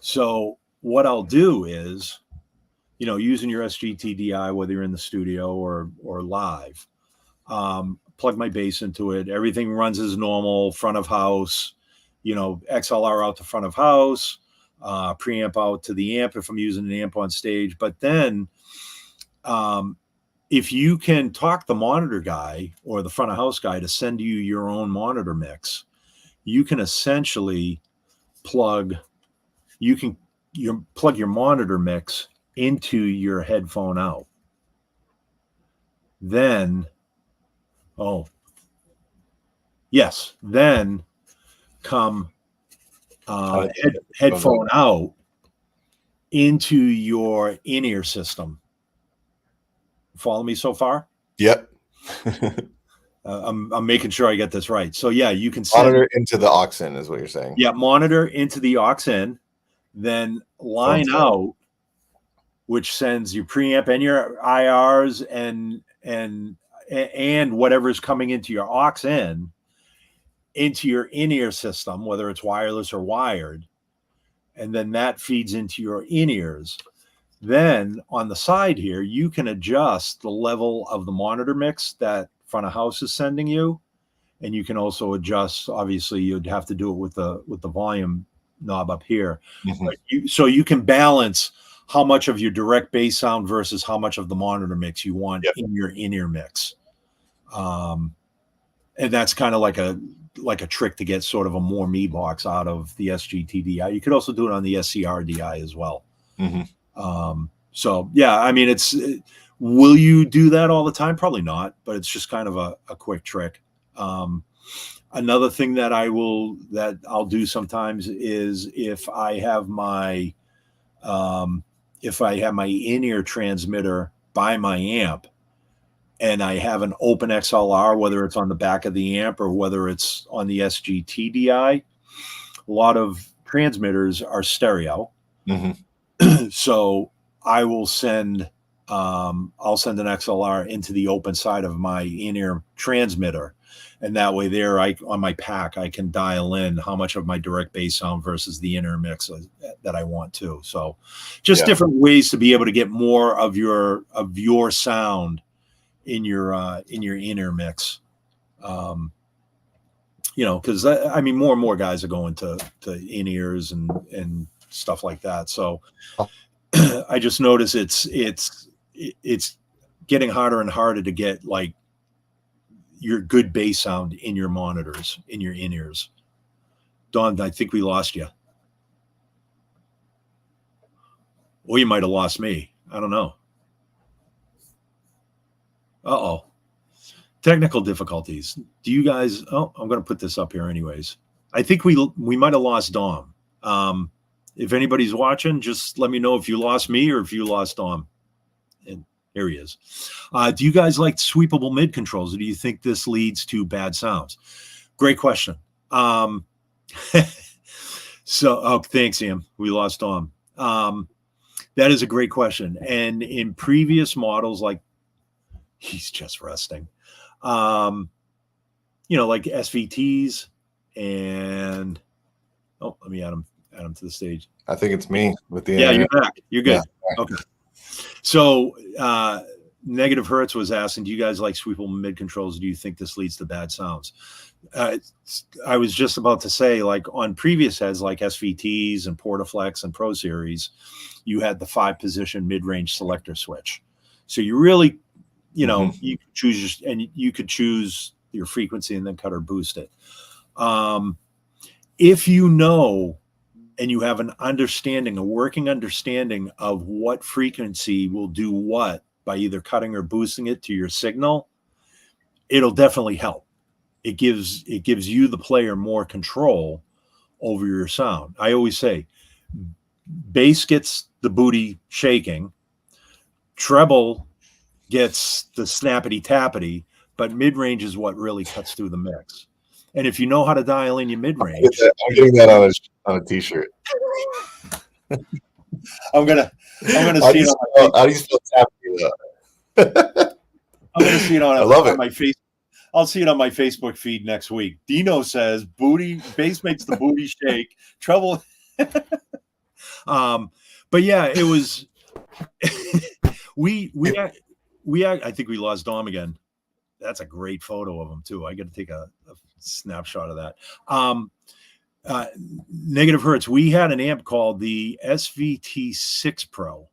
So what I'll do is, using your SGTDI, whether you're in the studio or live, plug my bass into it. Everything runs as normal, front of house. XLR out the front of house, preamp out to the amp if I'm using an amp on stage. But then if you can talk the monitor guy or the front of house guy to send you your own monitor mix, you can essentially plug your monitor mix into your headphone out. Then come headphone out into your in-ear system. Follow me so far? Yep. I'm making sure I get this right. So yeah, you can send monitor into the aux in is what you're saying. Yeah, monitor into the aux in, then line out, which sends your preamp and your IRs and whatever's coming into your aux in into your in-ear system, whether it's wireless or wired, and then that feeds into your in-ears. Then on the side here, you can adjust the level of the monitor mix that front of house is sending you, and you can also adjust. Obviously, you'd have to do it with the volume knob up here. So you can balance how much of your direct bass sound versus how much of the monitor mix you want in your in-ear mix. And that's kind of like a trick to get sort of a more me box out of the SGT-DI. You could also do it on the SCR-DI as well. So yeah, I mean, will you do that all the time? Probably not, but it's just kind of a quick trick. Another thing that I'll do sometimes is if I have my in-ear transmitter by my amp and I have an open XLR, whether it's on the back of the amp or whether it's on the SGT-DI, a lot of transmitters are stereo. So I will send I'll send an XLR into the open side of my in-ear transmitter, and that way there on my pack I can dial in how much of my direct bass sound versus the in-ear mix that I want to. So just different ways to be able to get more of your sound in your in-ear mix. Because I mean more and more guys are going to in-ears and stuff like that. So I just notice it's getting harder and harder to get like your good bass sound in your monitors, in your in-ears. Don, I think we lost you. Or you might have lost me. I don't know. Uh-oh. Technical difficulties. Do you guys... Oh, I'm going to put this up here anyways. I think we might have lost Dom. If anybody's watching, just let me know if you lost me or if you lost Dom. And here he is. Do you guys like sweepable mid controls, or do you think this leads to bad sounds? Great question. Thanks, Ian. We lost Dom. That is a great question. And in previous models, like he's just resting, like SVTs and let me add him to the stage. I think it's me with the you're back. You're good. Yeah. Okay. So Negative Hertz was asking, do you guys like sweepable mid controls? Do you think this leads to bad sounds? I was just about to say, like on previous heads like SVTs and Portaflex and Pro Series, you had the 5-position mid-range selector switch. So you really, you could choose your frequency and then cut or boost it. If you know and you have a working understanding of what frequency will do what by either cutting or boosting it to your signal, it'll definitely help. It gives you, the player, more control over your sound. I always say bass gets the booty shaking, treble gets the snappity tappity, but mid-range is what really cuts through the mix. And if you know how to dial in your mid-range, I'm getting that on a t-shirt. I'm gonna see it on my I'm gonna see it on my face. I'll see it on my Facebook feed next week. Dino says bass makes the booty shake. Treble. But yeah, it was I think we lost Dom again. That's a great photo of him too. I got to take a snapshot of that. Negative hertz. We had an amp called the SVT6 Pro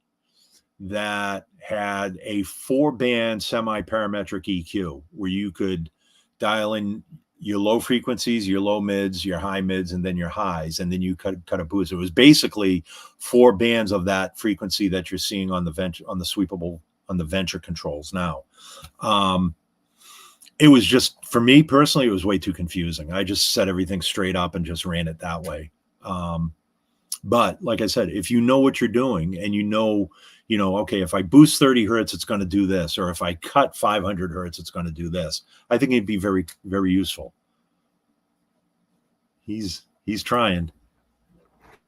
that had a 4-band semi-parametric EQ where you could dial in your low frequencies, your low mids, your high mids, and then your highs, and then you cut a boost. It was basically 4 bands of that frequency that you're seeing on the sweepable, on the Venture controls now. It was just, for me personally, it was way too confusing. I just set everything straight up and just ran it that way. But like I said, if you know what you're doing and you know, okay, if I boost 30 hertz, it's going to do this, or if I cut 500 hertz, it's going to do this. I think it'd be very, very useful. He's trying.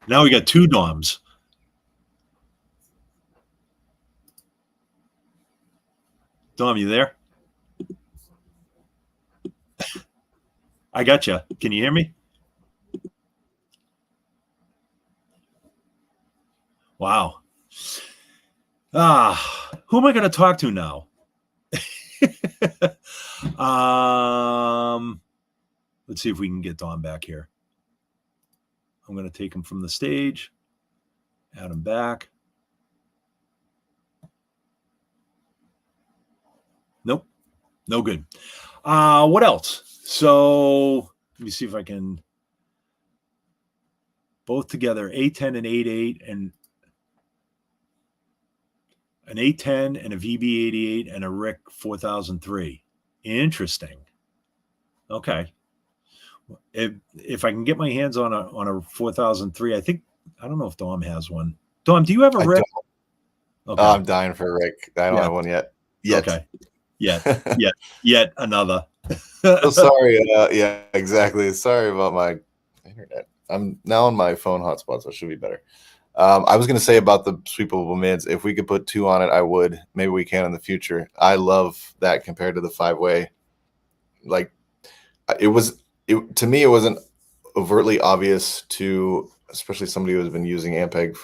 Now we got 2 DOMs. Dom, you there? I got you. Can you hear me? Wow. Who am I going to talk to now? Let's see if we can get Dom back here. I'm going to take him from the stage, add him back. Nope. No good. What else? So let me see if I can both together, A10 and 88 and an A10 and a VB-88 and a RIC 4003. Interesting. Okay. If I can get my hands on a 4003, I don't know if Dom has one. Dom, do you have a RIC? Okay. I'm dying for a RIC. I don't have one yet. Okay. Yet another. Oh, sorry. Yeah, exactly. Sorry about my internet. I'm now on my phone hotspot, so it should be better. I was going to say about the sweepable mids, if we could put 2 on it, I would. Maybe we can in the future. I love that compared to the 5-way. Like, to me, it wasn't overtly obvious to, especially somebody who has been using Ampeg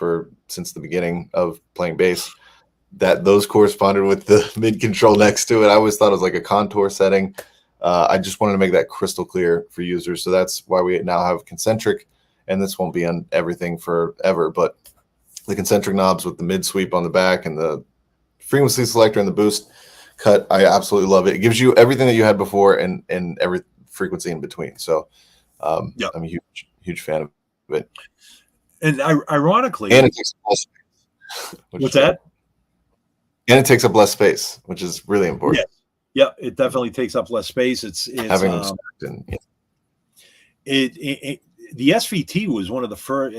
since the beginning of playing bass, that those corresponded with the mid control next to it. I always thought it was like a contour setting. I just wanted to make that crystal clear for users. So that's why we now have concentric, and this won't be on everything forever, but the concentric knobs with the mid sweep on the back and the frequency selector and the boost cut. I absolutely love it. It gives you everything that you had before and every frequency in between. So I'm a huge fan of it. And ironically, and it takes up less space. What's that? And it takes up less space, which is really important. Yeah, it definitely takes up less space. It's having them stacked in, the SVT was one of the first.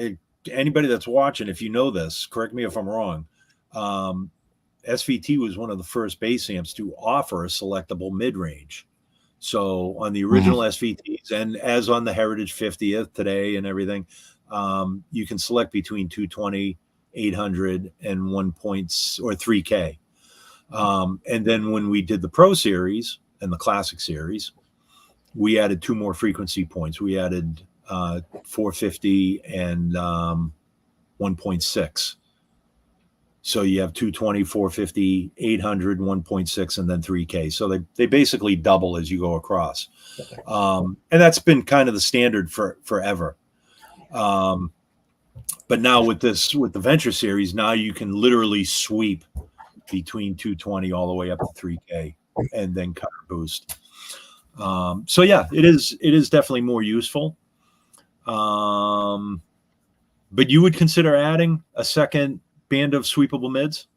Anybody that's watching, if you know this, correct me if I'm wrong. SVT was one of the first bass amps to offer a selectable mid-range. So on the original SVTs, and as on the Heritage 50th today and everything, you can select between 220, 800, and 3K. And then when we did the Pro Series and the Classic Series, we added 2 more frequency points. We added 450 and 1.6. So you have 220, 450, 800, 1.6, and then 3K. So they basically double as you go across. And that's been kind of the standard forever. But now with the Venture Series, now you can literally sweep between 220 all the way up to 3K and then cut or boost. So yeah, it is definitely more useful. But you would consider adding a second band of sweepable mids?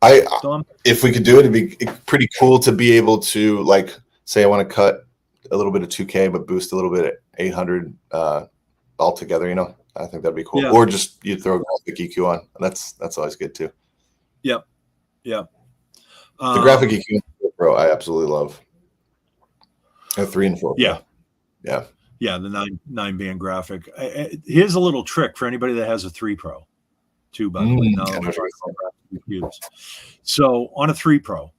If we could do it, it'd be pretty cool to be able to, like, say I want to cut a little bit of 2K but boost a little bit at 800 all together, I think that'd be cool. Yeah. Or just you throw a graphic EQ on. That's always good too. Yep. The graphic EQ Pro I absolutely love. 3 and 4. Yeah. The 9-band graphic. Here's a little trick for anybody that has a 3 Pro. 2, by the way. So on a 3 Pro,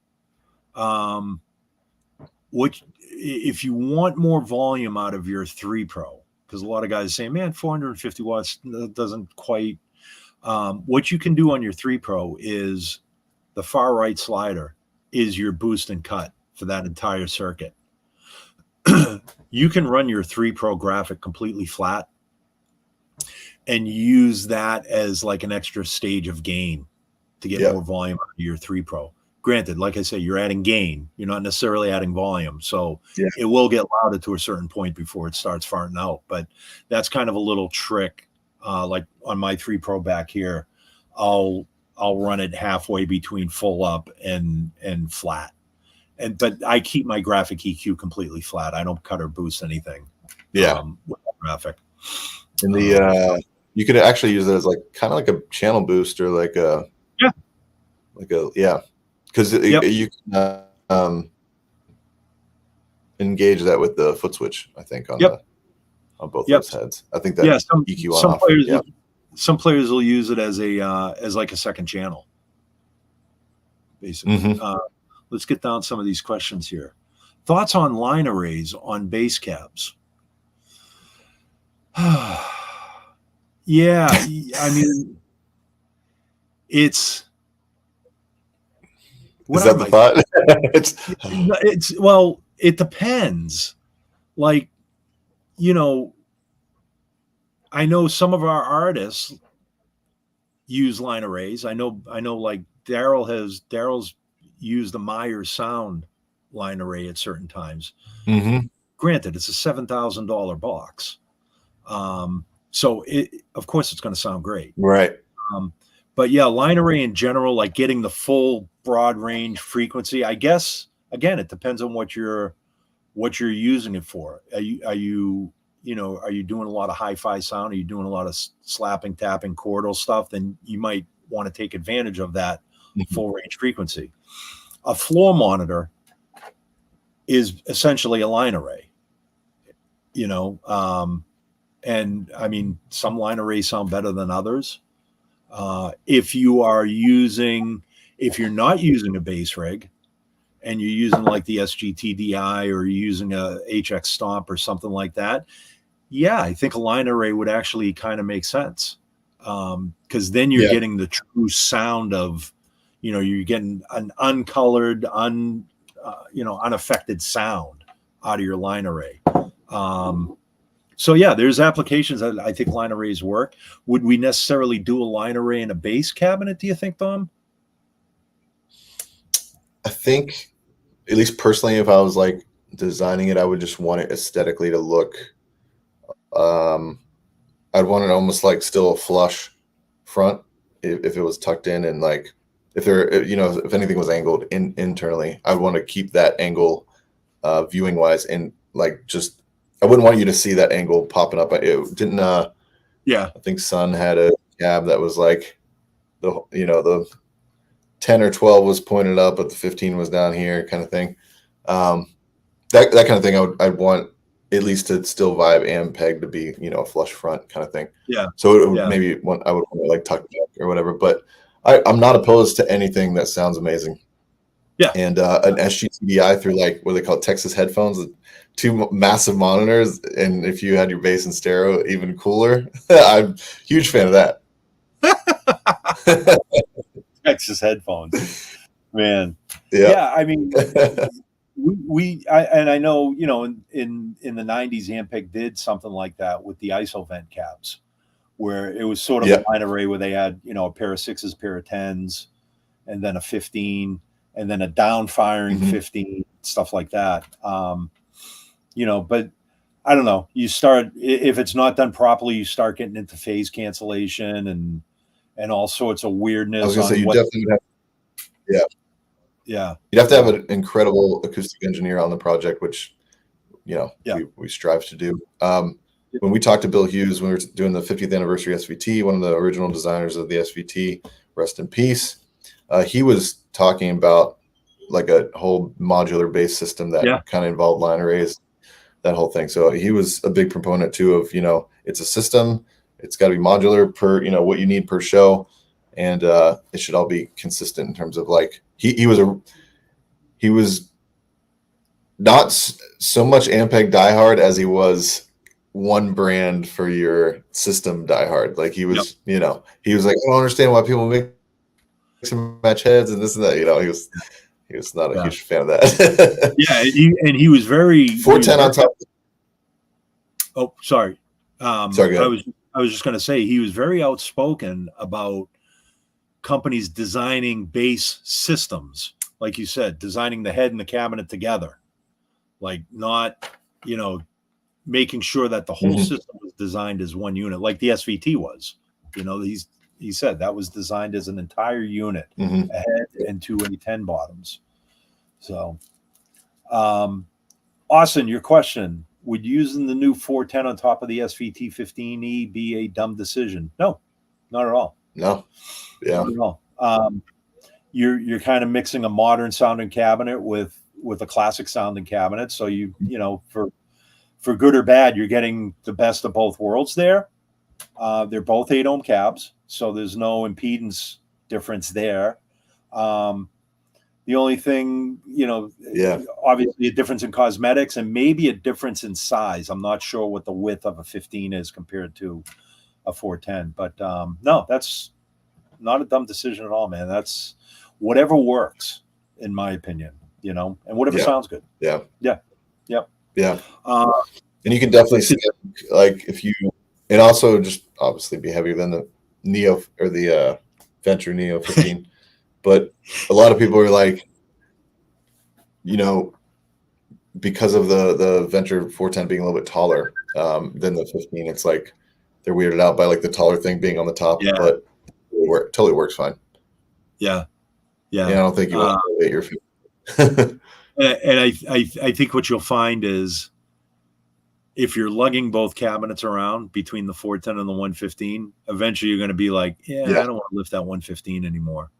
if you want more volume out of your 3 Pro, because a lot of guys say, man, 450 watts doesn't quite. What you can do on your 3 Pro is the far right slider is your boost and cut for that entire circuit. you can run your 3 Pro graphic completely flat and use that as like an extra stage of gain to get more volume out of your 3 Pro. Granted, like I say, you're adding gain. You're not necessarily adding volume. So it will get louder to a certain point before it starts farting out. But that's kind of a little trick. Like on my 3 Pro back here, I'll run it halfway between full up and flat. But I keep my graphic EQ completely flat. I don't cut or boost anything. With that graphic. And the you could actually use it as like kind of like a channel boost or like a because you can engage that with the foot switch. I think on both those heads. I think that EQ on off. Some players will use it as like a second channel. Basically. Let's get down some of these questions here. Thoughts on line arrays on bass cabs? Yeah, I mean, it's. Is that the thought? it's well, it depends. Like, you know, I know some of our artists use line arrays. I know like Daryl's used the Meyer Sound line array at certain times. Granted, it's a $7,000 box. So of course it's going to sound great. Right. But yeah, line array in general, like getting the full broad range frequency, I guess, again, it depends on what you're using it for. Are you doing a lot of hi-fi sound? Are you doing a lot of slapping, tapping, chordal stuff? Then you might want to take advantage of that full range frequency. A floor monitor is essentially a line array, and I mean, some line arrays sound better than others. If you're not using a bass rig and you're using like the SGTDI or you're using a HX Stomp or something like that, yeah, I think a line array would actually kind of make sense. Because then you're getting the true sound of, you're getting an uncolored, unaffected sound out of your line array. So yeah, there's applications that I think line arrays work. Would we necessarily do a line array in a bass cabinet, do you think, Dom? I think, at least personally, if I was like designing it, I would just want it aesthetically to look, I'd want it almost like still a flush front if it was tucked in, and like if anything was angled internally, I'd want to keep that angle viewing wise, and like just I wouldn't want you to see that angle popping up. It didn't. I think Sun had a cab that was like the 10 or 12 was pointed up, but the 15 was down here, kind of thing. That kind of thing, I'd want at least to still vibe Ampeg to be a flush front kind of thing. Yeah. So it would I would want to like tuck back or whatever. But I'm not opposed to anything that sounds amazing. Yeah. And an SGTDI through like what they call Texas headphones, 2 massive monitors, and if you had your bass in stereo, even cooler. I'm a huge fan of that. Texas headphones, man. Yeah, I mean, I know in the 90s, Ampeg did something like that with the ISO vent cabs, where it was sort of a line array where they had a pair of 6s, pair of 10s, and then a 15, and then a down firing 15, stuff like that. But I don't know. You start, if it's not done properly, you start getting into phase cancellation and all sorts of weirdness. I was gonna say, you definitely have, yeah. You'd have to have an incredible acoustic engineer on the project, which we strive to do. When we talked to Bill Hughes when we were doing the 50th anniversary SVT, one of the original designers of the SVT, rest in peace, he was talking about like a whole modular bass system that kind of involved line arrays, that whole thing. So he was a big proponent too of it's a system, it's got to be modular per what you need per show, and it should all be consistent in terms of like he was not so much Ampeg diehard as he was one brand for your system diehard. Like he was he was like, I don't understand why people make some match heads and this and that. He was He was not a Yeah. huge fan of that. Yeah, he was very 410 on top. Oh, sorry. Sorry, go ahead. I was just going to say he was very outspoken about companies designing base systems, like you said, designing the head and the cabinet together, like not, you know, making sure that the whole system was designed as one unit, like the SVT was. You know, he said that was designed as an entire unit, a head and two A10 bottoms. So, Austin, your question: would using the new 410 on top of the SVT 15E be a dumb decision? No, not at all. No, yeah, not at all. You're kind of mixing a modern sounding cabinet with a classic sounding cabinet, so you know, for good or bad, you're getting the best of both worlds there. They're both 8 ohm cabs, so there's no impedance difference there. The only thing, you know, obviously a difference in cosmetics and maybe a difference in size. I'm not sure what the width of a 15 is compared to a 410, but no, that's not a dumb decision at all, man. That's whatever works, in my opinion, you know, and whatever sounds good. Yeah. And you can definitely see it, like if you, and also just obviously be heavier than the Neo or the Venture Neo 15. But a lot of people are like, you know, because of the Venture 410 being a little bit taller than the 15, it's like they're weirded out by like the taller thing being on the top, but it totally works fine. Yeah. I don't think you want to elevate your 15. And I think what you'll find is if you're lugging both cabinets around between the 410 and the 115, eventually you're going to be like, I don't want to lift that 115 anymore.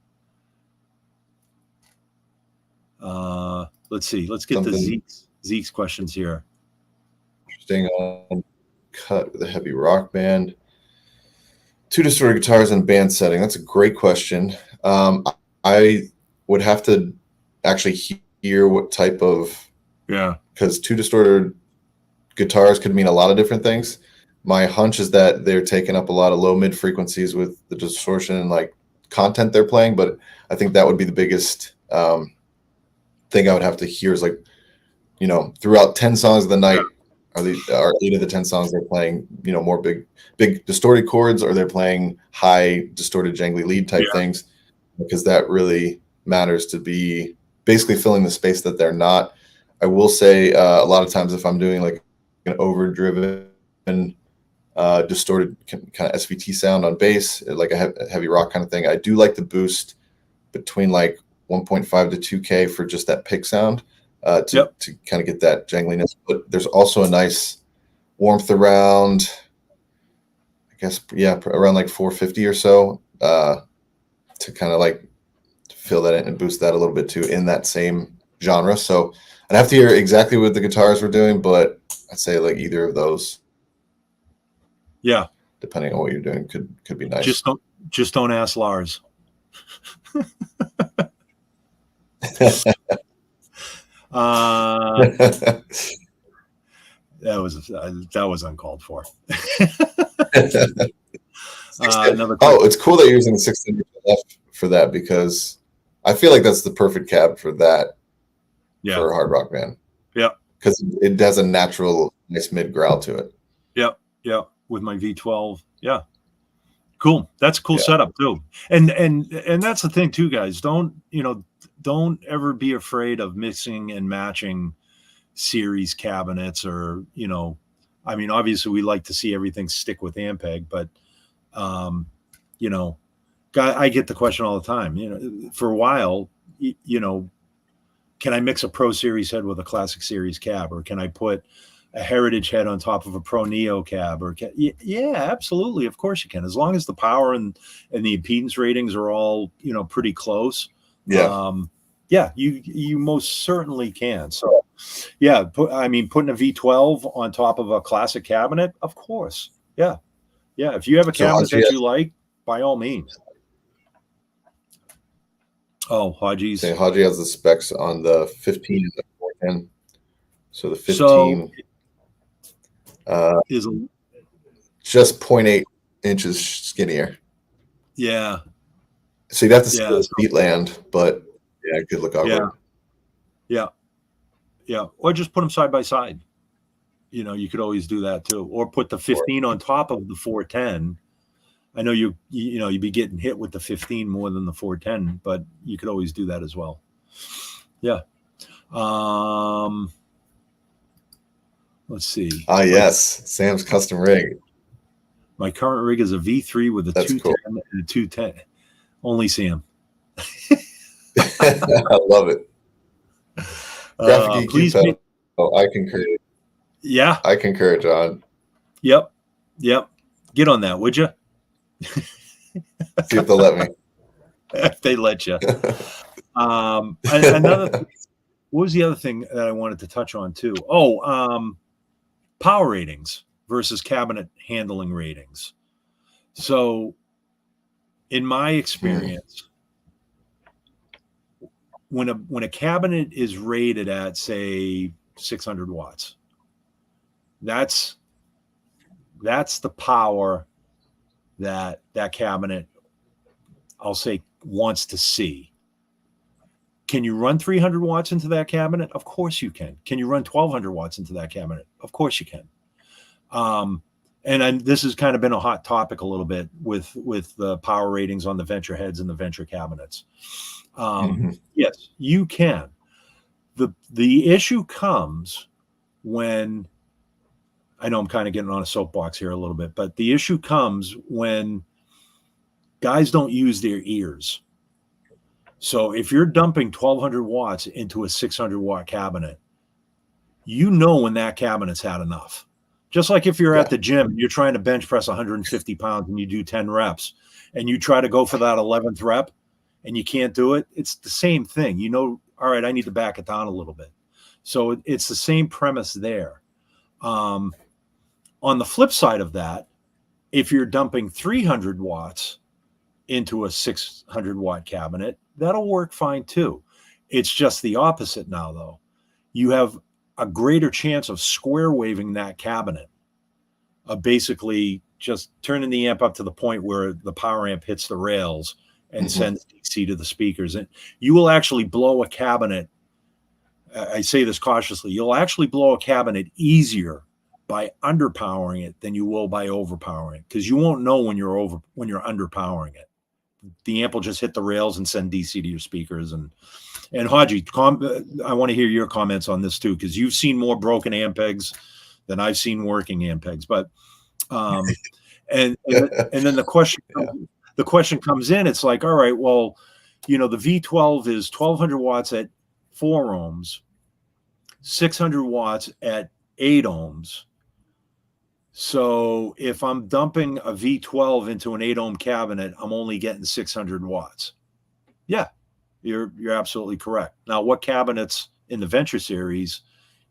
Let's see. Let's get to Zeke's questions here. Interesting. Cut with a heavy rock band. 2 distorted guitars and band setting. That's a great question. I would have to actually hear what type of, because 2 distorted guitars could mean a lot of different things. My hunch is that they're taking up a lot of low mid frequencies with the distortion and like content they're playing, but I think that would be the biggest thing I would have to hear is like, you know, throughout 10 songs of the night, are 8 of the 10 songs they're playing, you know, more big distorted chords, or they're playing high distorted jangly lead type things, because that really matters to be basically filling the space that they're not. I will say a lot of times if I'm doing like an overdriven distorted kind of SVT sound on bass, like a heavy rock kind of thing, I do like the boost between like 1.5 to 2K for just that pick sound to kind of get that jangliness. But there's also a nice warmth around, I guess, around like 450 or so to kind of like fill that in and boost that a little bit too in that same genre. So I'd have to hear exactly what the guitars were doing, but I'd say like either of those. Yeah. Depending on what you're doing could be nice. Just don't ask Lars. That was uncalled for. It's cool that you're using the 16 F for that, because I feel like that's the perfect cab for that. For a hard rock band. Because it has a natural nice mid growl to it. With my V12. Cool. That's a cool setup too. And that's the thing too, guys. Don't ever be afraid of mixing and matching series cabinets, or, you know, I mean, obviously we like to see everything stick with Ampeg, but you know, I get the question all the time, you know, for a while, you know, can I mix a Pro Series head with a Classic Series cab, or can I put a Heritage head on top of a Pro Neo cab? Or absolutely, of course you can, as long as the power and the impedance ratings are all, you know, pretty close. You most certainly can. So putting a V12 on top of a classic cabinet, of course. If you have a cabinet that you like, by all means. Oh, Haji's. Haji has the specs on the 15 and the 410. So the 15 is just 0.8 inches skinnier. Yeah. So you'd have to see the beat land, but good look awkward. Yeah. Yeah. Or just put them side by side. You know, you could always do that too. Or put the 15 on top of the 410. I know you'd be getting hit with the 15 more than the 410, but you could always do that as well. Yeah. Let's see. Yes. Sam's custom rig. My current rig is a V3 with a 210 and a 210. Only Sam. I love it. Graphic please EQ pedal. I concur. Yeah. I concur, John. Yep. Get on that, would you? See if they'll let me. If they let you. Another thing, what was the other thing that I wanted to touch on too? Power ratings versus cabinet handling ratings. So in my experience, when a cabinet is rated at, say, 600 watts, that's the power that cabinet, I'll say, wants to see. Can you run 300 watts into that cabinet? Of course you can. Can you run 1200 watts into that cabinet? Of course you can. This has kind of been a hot topic a little bit with the power ratings on the venture heads and the venture cabinets. Yes, you can. The issue comes when, I know I'm kind of getting on a soapbox here a little bit, but the issue comes when guys don't use their ears. So if you're dumping 1200 watts into a 600 watt cabinet, you know when that cabinet's had enough. Just like if you're at the gym, you're trying to bench press 150 pounds and you do 10 reps and you try to go for that 11th rep and you can't do it. It's the same thing. You know, all right, I need to back it down a little bit. So it's the same premise there. On the flip side of that, if you're dumping 300 watts into a 600 watt cabinet, that'll work fine too. It's just the opposite now, though. You have a greater chance of square waving that cabinet, of basically just turning the amp up to the point where the power amp hits the rails and sends DC to the speakers. And you will actually blow a cabinet. I say this cautiously. You'll actually blow a cabinet easier by underpowering it than you will by overpowering it, because you won't know when you're underpowering it. The amp will just hit the rails and send DC to your speakers. And Haji, I want to hear your comments on this too, because you've seen more broken Ampegs than I've seen working Ampegs. But and then the question comes in. It's like, all right, well, you know, the V12 is 1200 watts at 4 ohms, 600 watts at 8 ohms. So if I'm dumping a V12 into an 8 ohm cabinet, I'm only getting 600 watts. Yeah, you're absolutely correct. Now, what cabinets in the Venture series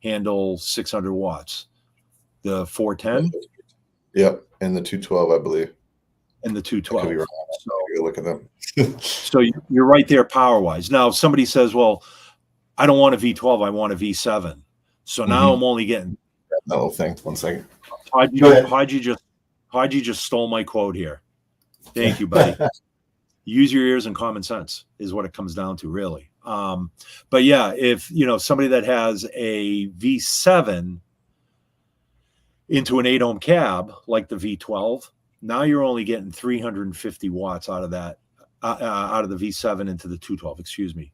handle 600 watts? The 410? Yep, and the 212, I believe. And the 212. I could be wrong. So, look at them. So you're right there power-wise. Now, if somebody says, well, I don't want a V12, I want a V7. So now I'm only getting... That little thing. 1 second. Haji just stole my quote here. Thank you, buddy. Use your ears and common sense is what it comes down to, really. But yeah, if you know somebody that has a V7 into an 8 ohm cab like the V12, now you're only getting 350 watts out of that, out of the V7 into the 212. Excuse me.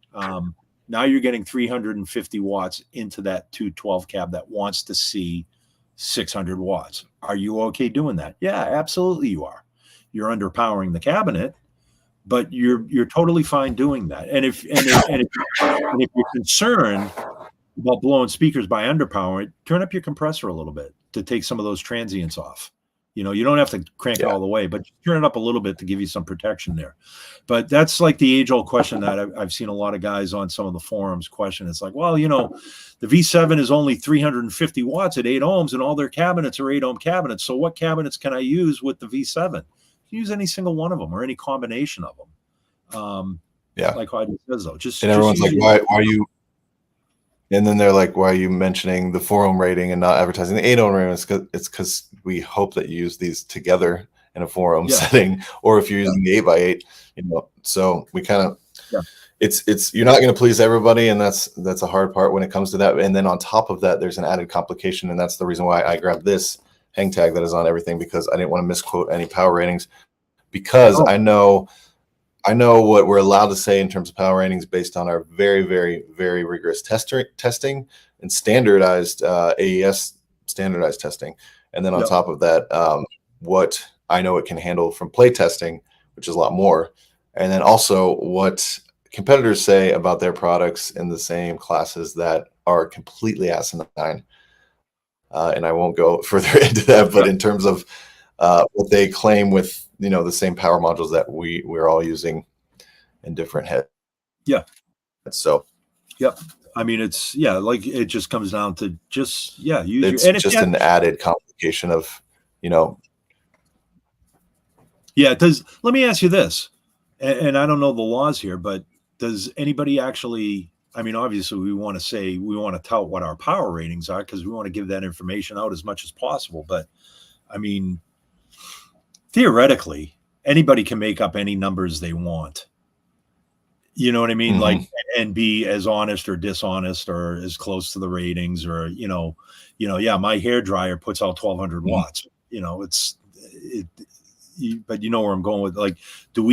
Now you're getting 350 watts into that 212 cab that wants to see 600 watts. Are you okay doing that? Yeah, absolutely you are. You're underpowering the cabinet, but you're totally fine doing that. And if you're concerned about blowing speakers by underpowering, turn up your compressor a little bit to take some of those transients off. You know, you don't have to crank it all the way, but turn it up a little bit to give you some protection there. But that's like the age-old question that I've seen a lot of guys on some of the forums question. It's like, well, you know, the V7 is only 350 watts at 8 ohms, and all their cabinets are 8 ohm cabinets. So what cabinets can I use with the V7? Use any single one of them or any combination of them. Like Haji says, though. And everyone's like, why are you? And then they're like, why are you mentioning the 4 ohm rating and not advertising the 8 ohm rating? It's because we hope that you use these together in a 4 ohm setting, or if you're using the 8x8, you know. So we kind of, it's you're not going to please everybody, and that's a hard part when it comes to that. And then on top of that, there's an added complication, and that's the reason why I grabbed this hang tag that is on everything, because I didn't want to misquote any power ratings, because I know what we're allowed to say in terms of power ratings based on our very, very, very rigorous testing and standardized AES standardized testing. And then on top of that, what I know it can handle from play testing, which is a lot more. And then also what competitors say about their products in the same classes that are completely asinine. And I won't go further into that, but in terms of what they claim with, the same power modules that we're all using in different heads. Yeah. So. Yep. I mean, it's like it just comes down to use it's just an added complication of, Yeah. Let me ask you this, and I don't know the laws here, but does anybody actually? I mean, obviously, we want to tout what our power ratings are because we want to give that information out as much as possible. But I mean, theoretically, anybody can make up any numbers they want. You know what I mean? Like, and be as honest or dishonest or as close to the ratings, or my hair dryer puts out 1,200 watts. But you know where I'm going with, like, do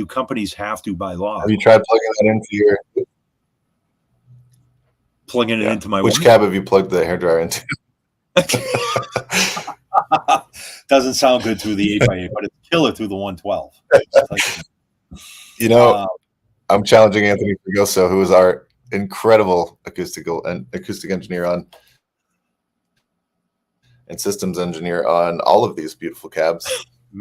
companies have to by law? Have you tried plugging that into your? Plugging it into my which cab have you plugged the hair dryer into? Doesn't sound good through the 8x8, but it's killer through the 112. I'm challenging Anthony Fregoso, who is our incredible acoustic engineer and systems engineer on all of these beautiful cabs.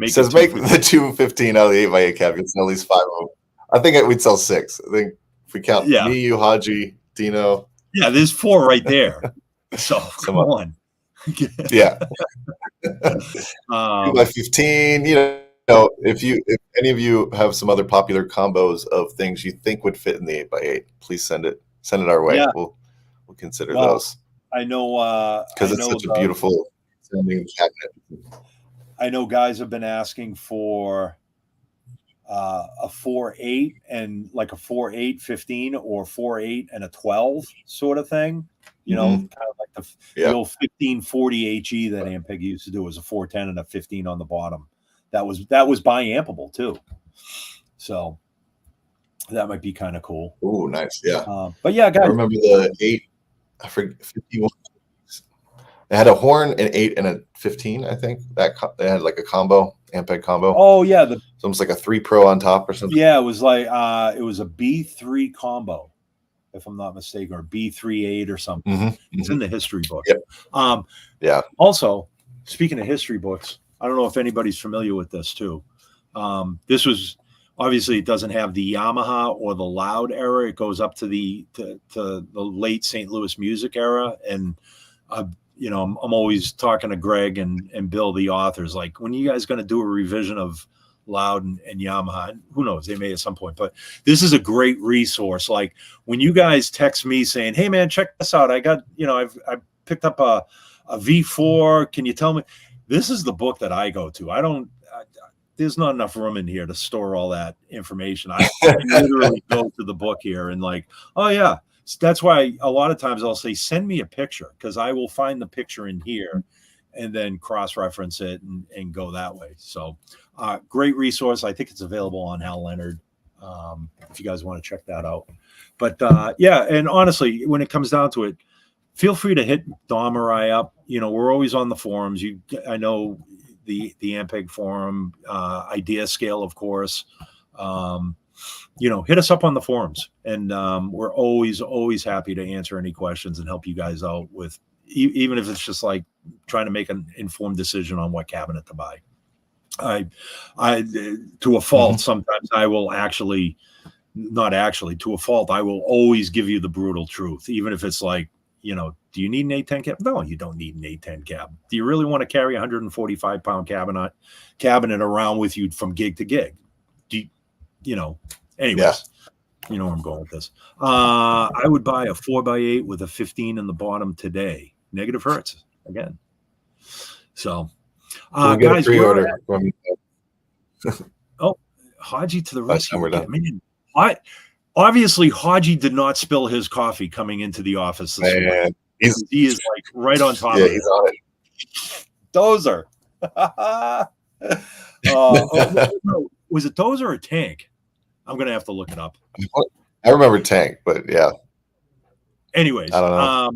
He says make the 215 out of the 8x8 cab. You sell at least 5 of them. I think we'd sell 6. I think if we count me, you, Haji, Dino. Yeah, there's 4 right there. So come on. Yeah. 2x15, if any of you have some other popular combos of things you think would fit in the 8x8, please send it our way. Yeah. We'll consider those. I know because it's such a beautiful sounding cabinet. I know guys have been asking for a 4.8 and like a 4.8 15 or 4.8 and a 12 sort of thing. Kind of like the old 1540 HE that Ampeg used to do, was a 410 and a 15 on the bottom. That was bi-ampable too. So that might be kind of cool. Oh, nice. Yeah. But yeah, guys. I remember the 8, I forget, 51. They had a horn, an 8 and a 15, I think. They had like a combo, Ampeg combo. Oh yeah. It's almost like a 3 Pro on top or something. Yeah, it was like it was a B3 combo, if I'm not mistaken, or B38 or something. It's in the history book. Yep. Also, speaking of history books, I don't know if anybody's familiar with this too. This was obviously, it doesn't have the Yamaha or the Loud era. It goes up to the late St. Louis music era. And I'm always talking to Greg and Bill, the authors, like, when you guys going to do a revision of Loud and Yamaha? Who knows? They may at some point. But this is a great resource. Like, when you guys text me saying, "Hey man, check this out. I got, I picked up a V4. Can you tell me?" This is the book that I go to. There's not enough room in here to store all that information. I literally go to the book here and like, oh yeah. That's why a lot of times I'll say, send me a picture, because I will find the picture in here and then cross-reference it and go that way. So great resource. I think it's available on Hal Leonard if you guys want to check that out. But and honestly, when it comes down to it, feel free to hit Dom or I up. We're always on the forums. I know the Ampeg forum, Idea Scale, of course. Hit us up on the forums, and we're always happy to answer any questions and help you guys out with, even if it's just like trying to make an informed decision on what cabinet to buy. I to a fault, sometimes I will actually, not actually, to a fault, I will always give you the brutal truth, even if it's like, do you need an 810 cab? No, you don't need an 810 cab. Do you really want to carry a 145-pound cabinet around with you from gig to gig? Anyways, you know where I'm going with this. I would buy a 4x8 with a 15 in the bottom today. Negative hertz again. So, guys, pre-order from Haji to the rescue. We're done. Man, Obviously, Haji did not spill his coffee coming into the office this morning. He is like right on top of it. He's on it. Dozer. Was it Dozer or Tank? I'm gonna have to look it up. I remember Tank, but yeah. Anyways, I don't know.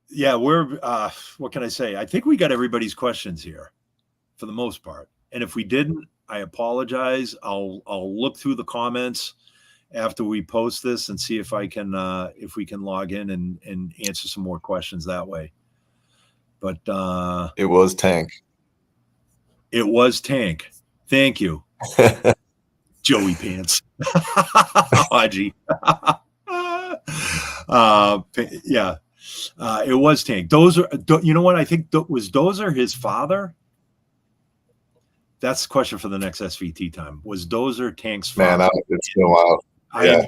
Yeah, we're what can I say? I think we got everybody's questions here for the most part. And if we didn't, I apologize. I'll look through the comments after we post this and see if we can log in and answer some more questions that way. But it was Tank. It was Tank. Thank you. Joey Pants. Haji. Yeah. It was Tank. Dozer, you know what? I think was Dozer his father? That's the question for the next SVT time. Was Dozer Tank's father? Man, it's been a while. Yeah,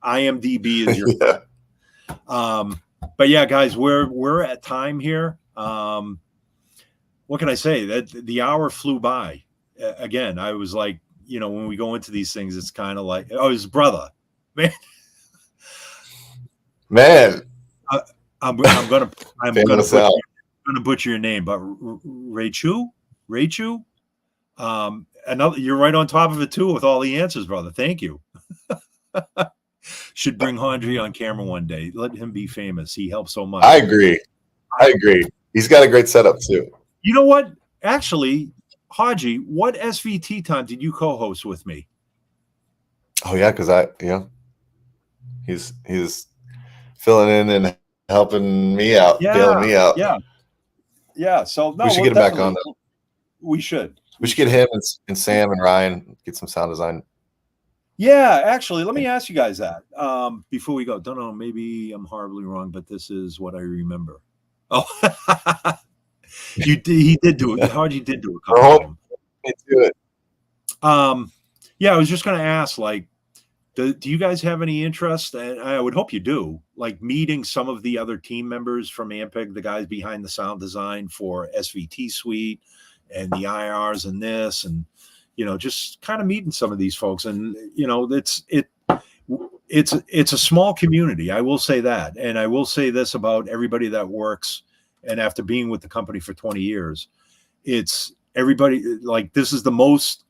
IMDb is your but yeah, guys, we're at time here. What can I say? That the hour flew by. Again, I was like, when we go into these things, it's kind of like, oh, his brother, man. I'm gonna butcher your name, but Raichu. You're right on top of it too with all the answers, brother. Thank you. Should bring Haji on camera one day. Let him be famous. He helps so much. I agree. He's got a great setup too. You know what? Actually, Haji, what SVT time did you co-host with me? Oh yeah, because he's filling in and helping me out, bailing me out. Yeah. So no, we should get him back on. We should get him and Sam and Ryan, get some sound design. Yeah, actually, let me ask you guys that before we go. Don't know, maybe I'm horribly wrong, but this is what I remember. Oh, he did do it. Haji did do a couple of them. Do it. Yeah, I was just going to ask, like, do you guys have any interest? And I would hope you do, like meeting some of the other team members from Ampeg, the guys behind the sound design for SVT Suite and the IRs and this, and just kind of meeting some of these folks. And it's a small community. I will say that, and I will say this about everybody that works. And after being with the company for 20 years, it's everybody. Like, this is the most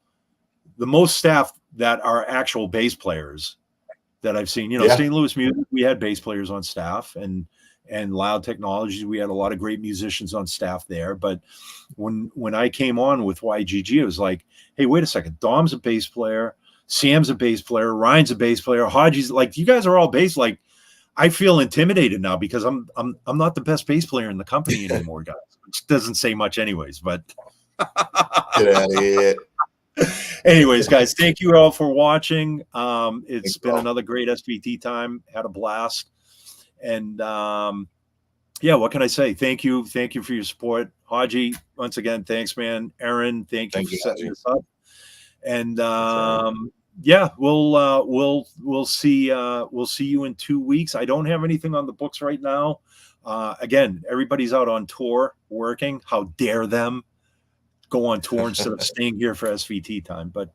staff that are actual bass players that I've seen. St. Louis Music, we had bass players on staff, and Loud Technologies, we had a lot of great musicians on staff there. But when I came on with YGG, it was like, hey, wait a second, Dom's a bass player, Sam's a bass player, Ryan's a bass player, Haji's, like, you guys are all bass. Like, I feel intimidated now because I'm not the best bass player in the company anymore, guys. Which doesn't say much, anyways. But get out of here. Anyways, guys, thank you all for watching. It's been another great SVT time. Had a blast. And yeah, what can I say? Thank you for your support, Haji. Once again, thanks, man. Aaron, thank you for setting this up. And yeah, we'll see you in 2 weeks. I don't have anything on the books right now. Again, everybody's out on tour working. How dare them go on tour instead of staying here for SVT time? But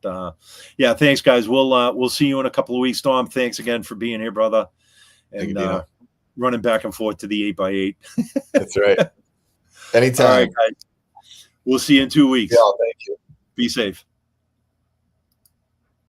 yeah, thanks, guys. We'll see you in a couple of weeks. Dom, thanks again for being here, brother. And running back and forth to the 8x8. That's right. Anytime. All right, guys. We'll see you in 2 weeks. Yeah, thank you. Be safe.